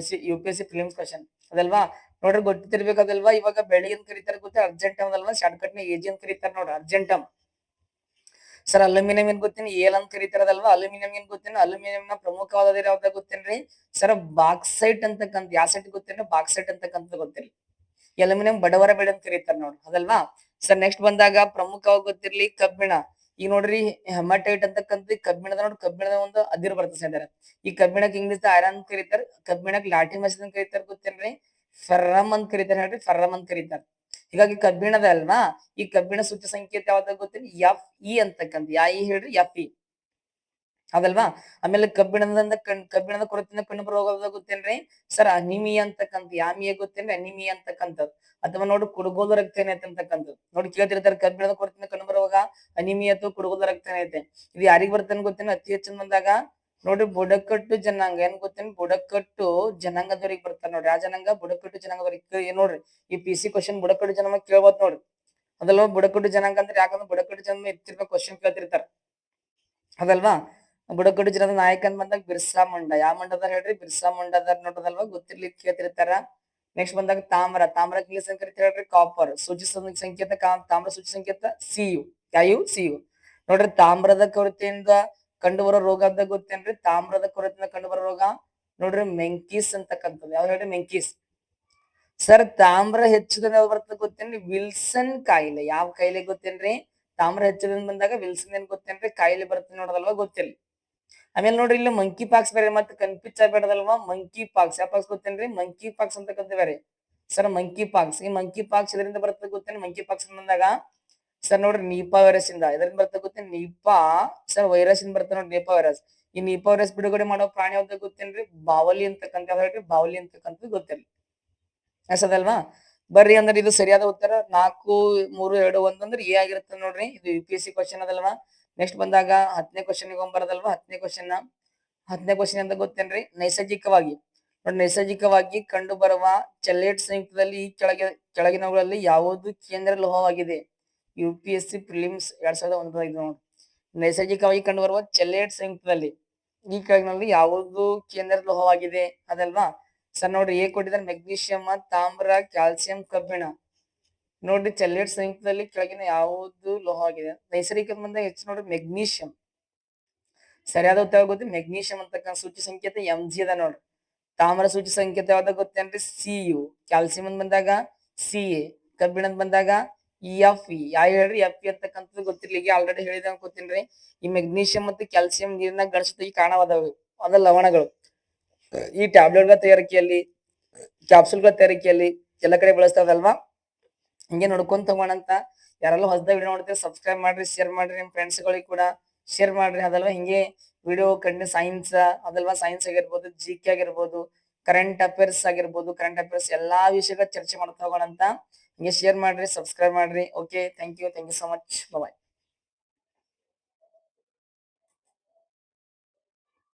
A: UPSC prelims question ಅದಲ್ವಾ. ನೋಡ್ರಿ ಗೊತ್ತಿರ್ಬೇಕದಲ್ವಾ. ಇವಾಗ ಬೆಳ್ಳಿ ಅಂತ ಕರೀತಾರೆ ಗೊತ್ತಾ ಅರ್ಜೆಂಟಮ್ ಅದಲ್ವಾ. ಶಾರ್ಟ್ ಕಟ್ ನ AG ಅಂತ ಕರೀತಾರೆ ನೋಡ್ರಿ ಅರ್ಜೆಂಟಮ್. ಸರ್ ಅಲ್ಯೂಮಿನಿಯಂ ಏನ್ ಗೊತ್ತೇನಿ ಏಲ್ ಅಂತ ಕರೀತಾರದಲ್ವಾ. ಅಲ್ಯೂಮಿನಿಯಂ ಏನ್ ಗೊತ್ತೇನಿ ಅಲ್ಯೂಮಿನಿಯಂ ನ ಪ್ರಮುಖವಾದ ಯಾವ್ದಾಗ ಗೊತ್ತೇನ್ರಿ ಸರ್ ಬಾಕ್ಸೈಟ್ ಅಂತಕ್ಕಂಥ. ಯಾವ ಸೈಟ್ ಗೊತ್ತೇನೆ ಬಾಕ್ಸೈಟ್ ಅಂತಕ್ಕಂಥ ಗೊತ್ತಿರ್ಲಿ. ಅಲ್ಯೂಮಿನಿಯಂ ಬಡವರ ಬೆಳೆ ಅಂತ ಕರೀತಾರ ನೋಡ್ರಿ ಅದಲ್ವಾ. ಸರ್ ನೆಕ್ಸ್ಟ್ ಬಂದಾಗ ಪ್ರಮುಖವಾಗಿ ಗೊತ್ತಿರ್ಲಿ ಕಬ್ಬಿಣ. ಈಗ ನೋಡ್ರಿ ಹೆಮಟೈಟ್ ಅಂತಕ್ಕಂಥ ಕಬ್ಬಿಣದ ನೋಡಿ ಕಬ್ಬಿಣದ ಒಂದು ಅದಿರು ಬರ್ತದೆ ಸರ್. ಈ ಕಬ್ಬಿಣಕ್ಕೆ ಇಂಗ್ಲಿಷ್ ಐರನ್ ಅಂತ ಕರೀತಾರ. ಕಬ್ಬಿಣಕ್ಕೆ ಲ್ಯಾಟಿನ್ ಭಾಷೆ ಅಂತ ಕರೀತಾರ ಗೊತ್ತೇನ್ರಿ ಫೆರ್ರಮ್ ಅಂತ ಕರೀತಾರ ಹೇಳ್ರಿ ಫೆರ್ರಮ್ ಅಂತ ಕರೀತಾರ. ಹೀಗಾಗಿ ಕಬ್ಬಿಣದ ಅಲ್ವಾ. ಈ ಕಬ್ಬಿಣ ಸೂಚ್ಯ ಸಂಕೇತ ಯಾವ್ದಾಗ ಗೊತ್ತೇನಿ FE ಅಂತಕ್ಕಂಥ. ಇ ಹೇಳ್ರಿ FE ಅದಲ್ವಾ. ಆಮೇಲೆ ಕಬ್ಬಿಣದ ಕೊರತೆಯಿಂದ ಕಂಡು ಬರುವ ಗೊತ್ತೇನ್ರಿ ಸರ್ ಅನಿಮಿಯಾ ಅಂತಕ್ಕಂಥ. ಯಾಮಿಯಾ ಗೊತ್ತೇನ್ರಿ ಅನಿಮಿಯಾ ಅಂತಕ್ಕಂಥದ್ದು. ಅಥವಾ ನೋಡಿ ಕುಡುಗೋಲು ರಕ್ತಹೀನತೆ ಅಂತಕ್ಕಂಥದ್ದು. ನೋಡಿ ಕೇಳ್ತಿರ್ತಾರೆ ಕಬ್ಬಿಣದ ಕೊರತೆಯಿಂದ ಕಂಡು ಬರುವಾಗ ಅನಿಮಿಯಾ ಅಥವಾ ಕುಡುಗೋಲು ರಕ್ತಹೀನತೆ. ಇದು ಯಾರಿಗ್ ಬರ್ತೇನೆ ಗೊತ್ತೇನೆ ಅತಿ ಹೆಚ್ಚು ಬಂದಾಗ ನೋಡ್ರಿ ಬುಡಕಟ್ಟು ಜನಾಂಗ. ಏನ್ ಗೊತ್ತೇನಿ ಬುಡಕಟ್ಟು ಜನಾಂಗದವ್ರಿಗೆ ಬರ್ತಾರ ನೋಡ್ರಿ. ಆ ಜನಾಂಗ ಬುಡಕಟ್ಟು ಜನಾಂಗದವ್ರಿಗೆ ನೋಡ್ರಿ. ಈ PC ಕ್ವಶನ್ ಬುಡಕಟ್ಟು ಜನಾಂಗ ಕೇಳ್ಬೋದು ನೋಡ್ರಿ ಅದಲ್ವಾ. ಬುಡಕಟ್ಟು ಜನಾಂಗ ಅಂದ್ರೆ ಯಾಕಂದ್ರೆ ಬುಡಕಟ್ಟು ಜನಾಂಗ ಇರ್ತಿರ್ಬೇಕು ಕ್ವಶನ್ ಕೇಳ್ತಿರ್ತಾರ ಅದಲ್ವಾ. ಬುಡಕಟ್ಟು ಜನಾಂಗದ ನಾಯಕ ಅಂತ ಬಂದಾಗ ಬಿರ್ಸಾ ಮುಂಡಾ. ಯಾವ ಮುಂಡದಾರ ಹೇಳ್ರಿ ಬಿರ್ಸಾ ಮುಂಡಾ ಅದಾರ ನೋಡೋದಲ್ವಾ ಗೊತ್ತಿರ್ಲಿಕ್ಕೆ ಕೇಳ್ತಿರ್ತಾರ. ನೆಕ್ಸ್ಟ್ ಬಂದಾಗ ತಾಮ್ರ ಇಂಗ್ಲಿಷ್ ಕರಿತಾರ ಹೇಳ್ರಿ ಕಾಪರ್. ಸೂಚಿಸುವ ಸಂಕೇತ ತಾಮ್ರ ಸೂಚಿ ಸಂಕೇತ CU. ನೋಡ್ರಿ ತಾಮ್ರದ ಕೊರತೆಯಿಂದ ಕಂಡು ಬರೋ ರೋಗ ಅಂತ ಗೊತ್ತೇನ್ರಿ ತಾಮ್ರದ ಕೊರತೆಯಿಂದ ಕಂಡು ಬರೋ ರೋಗ ನೋಡ್ರಿ ಮೆಂಕಿಸ್ ಅಂತಕ್ಕಂಥದ್ದು. ಯಾವ್ದು ಹೇಳ್ರಿ ಮೆಂಕಿಸ್. ಸರ್ ತಾಮ್ರ ಹೆಚ್ಚುದನ್ನ ಬರ್ತದೆ ಗೊತ್ತೇನ್ರಿ ವಿಲ್ಸನ್ ಕಾಯಿಲೆ. ಯಾವ ಕಾಯಿಲೆ ಗೊತ್ತೇನ್ರಿ ತಾಮ್ರ ಹೆಚ್ಚುದನ್ ಬಂದಾಗ ವಿಲ್ಸನ್ ಏನ್ ಗೊತ್ತೇನ್ರಿ ಕಾಯಿಲೆ ಬರ್ತದೆ ನೋಡೋದಲ್ವಾ ಗೊತ್ತಿಲ್ಲ. ಆಮೇಲೆ ನೋಡ್ರಿ ಇಲ್ಲಿ ಮಂಕಿ ಪಾಕ್ಸ್ ಬೇರೆ ಮತ್ತೆ ಕನ್ಫ್ಯೂಸ್ ಆಗ್ಬೇಡದಲ್ವಾ. ಮಂಕಿ ಪಾಕ್ಸ್ ಯಾವ ಪಾಕ್ಸ್ ಗೊತ್ತೇನ್ರಿ ಮಂಕಿ ಪಾಕ್ಸ್ ಅಂತಕ್ಕಂಥ ಬೇರೆ ಸರ್ ಮಂಕಿ ಪಾಕ್ಸ್. ಈ ಮಂಕಿ ಪಾಕ್ಸ್ ಇದರಿಂದ ಬರ್ತದೆ ಗೊತ್ತೇನೆ ಮಂಕಿ ಪಾಕ್ಸ್ ಬಂದಾಗ ಸರ್ ನೋಡ್ರಿ ನೀಪಾ ವೈರಸ್ ಇಂದ. ಇದರಿಂದ ಬರ್ತದೆ ಗೊತ್ತೇನೆ ನೀಪಾ ಸರ್ ವೈರಸ್ ಇಂದ ಬರ್ತದೆ ನೋಡಿ ನೀಪಾ ವೈರಸ್. ಈ ನೀಪಾ ವೈರಸ್ ಬಿಡುಗಡೆ ಮಾಡೋ ಪ್ರಾಣಿ ಯಾವ್ದು ಗೊತ್ತೇನ್ರಿ ಬಾವಲಿ ಅಂತಕ್ಕಂಥ. ಹೇಳ್ರಿ ಬಾವಲಿ ಅಂತಕ್ಕಂಥದ್ದು ಗೊತ್ತಿಲ್ಲ ಎಸದಲ್ವಾ. ಬರ್ರಿ ಅಂದ್ರೆ ಇದು ಸರಿಯಾದ ಉತ್ತರ 4 3 2 1 ಅಂದ್ರೆ ಎ ಆಗಿರುತ್ತೆ ನೋಡ್ರಿ. ಇದು UPSC ಕ್ವಶನ್ ಅದಲ್ವಾ. ನೆಕ್ಸ್ಟ್ ಬಂದಾಗ 10ನೇ ಕ್ವಶನ್ ಬರೋದಲ್ವಾ. 10ನೇ ಕ್ವಶನ್ ಅಂತ ಗೊತ್ತೇನ್ರಿ ನೈಸರ್ಗಿಕವಾಗಿ ನೋಡಿ, ನೈಸರ್ಗಿಕವಾಗಿ ಕಂಡುಬರುವ ಚೆಲ್ಲೇಟ್ ಸಂಯುಕ್ತದಲ್ಲಿ ಈ ಕೆಳಗಿನವುಗಳಲ್ಲಿ ಯಾವುದು ಕೇಂದ್ರ ಲೋಹವಾಗಿದೆ? UPSC ಪ್ರಿಲಿಮ್ಸ್ 2009 ನೋಡಿ. ನೈಸರ್ಗಿಕವಾಗಿ ಕಂಡುಬರುವ ಚೆಲ್ಲೇಟ್ ಸಂಯುಕ್ತದಲ್ಲಿ ಈ ಕೆಳಗಿನಲ್ಲಿ ಯಾವುದು ಕೇಂದ್ರ ಲೋಹವಾಗಿದೆ ಅದಲ್ವಾ ಸರ್? ನೋಡ್ರಿ, ಎ ಕೊಟ್ಟಿದ್ದಾರೆ ಮೆಗ್ನೀಷಿಯಂ, ತಾಮ್ರ, ಕ್ಯಾಲ್ಸಿಯಂ, ಕಬ್ಬಿಣ. ನೋಡ್ರಿ, ಚೆಲ್ಲೇಟ್ ಸಂಯುಕ್ತದಲ್ಲಿ ಕೆಳಗಿನ ಯಾವುದು ಲೋಹವಾಗಿದೆ? ನೈಸರ್ಗಿಕ ಬಂದಾಗ ಹೆಚ್ಚು ನೋಡ್ರಿ ಮೆಗ್ನೀಷಿಯಂ. ಸರಿಯಾದ ಉತ್ತರ ಗೊತ್ತು, ಮೆಗ್ನೀಷಿಯಂ ಅಂತಕ್ಕಂಥ ಸೂಚಿ ಸಂಕೇತ Mg ಅದ ನೋಡ್ರಿ. ತಾಮ್ರ ಸೂಚಿ ಸಂಕೇತ ಯಾವ್ದಾಗ ಗೊತ್ತೇನ್ರಿ? Cu. ಕ್ಯಾಲ್ಸಿಯಂ ಅಂತ ಬಂದಾಗ Ca. ಕಬ್ಬಿಣದ ಬಂದಾಗ Fe. ಯಾವ ಹೇಳ್ರಿ Fe ಅಂತಕ್ಕಂಥದ್ದು ಗೊತ್ತಿರ್ಲಿ, ಈಗ ಆಲ್ರೆಡಿ ಹೇಳಿದಂಗ ಗೊತ್ತಿನ್ರಿ. ಈ ಮೆಗ್ನೀಷಿಯಂ ಮತ್ತು ಕ್ಯಾಲ್ಸಿಯಂ ನೀರಿನ ಗಣಸುತ್ತಾಗಿ ಕಾಣವಾದವು, ಅದ ಲವಣಗಳು. ಈ ಟ್ಯಾಬ್ಲೆಟ್ಗಳ ತಯಾರಿಕೆಯಲ್ಲಿ, ಕ್ಯಾಪ್ಸೂಲ್ಗಳ ತಯಾರಿಕೆಯಲ್ಲಿ ಎಲ್ಲ ಕಡೆ ಬಳಸ್ತಾರಲ್ವಾ, ಹಿಂಗೆ ನೋಡ್ಕೊಂತ ಹೋಗೋಣ ಅಂತ. ಯಾರೆಲ್ಲ ಹೊಸದ ವಿಡಿಯೋ ನೋಡ್ತೀವಿ ಸಬ್ಸ್ಕ್ರೈಬ್ ಮಾಡ್ರಿ, ಶೇರ್ ಮಾಡ್ರಿ, ನಿಮ್ ಫ್ರೆಂಡ್ಸ್ ಗಳಿಗೆ ಕೂಡ ಶೇರ್ ಮಾಡ್ರಿ ಅದಲ್ವಾ. ಹಿಂಗೆ ವಿಡಿಯೋ ಕಂಡು ಸೈನ್ಸ್ ಅದಲ್ವಾ, ಸೈನ್ಸ್ ಆಗಿರ್ಬೋದು, GK ಆಗಿರ್ಬೋದು, ಕರೆಂಟ್ ಅಫೇರ್ಸ್ ಆಗಿರ್ಬೋದು, ಕರೆಂಟ್ ಅಫೇರ್ಸ್ ಎಲ್ಲಾ ವಿಷಯಗಳ ಚರ್ಚೆ ಮಾಡ್ತಾ ಹೋಗೋಣ ಅಂತ. ಹಿಂಗೆ ಶೇರ್ ಮಾಡ್ರಿ, ಸಬ್ಸ್ಕ್ರೈಬ್ ಮಾಡ್ರಿ. Okay, thank you so much, bye.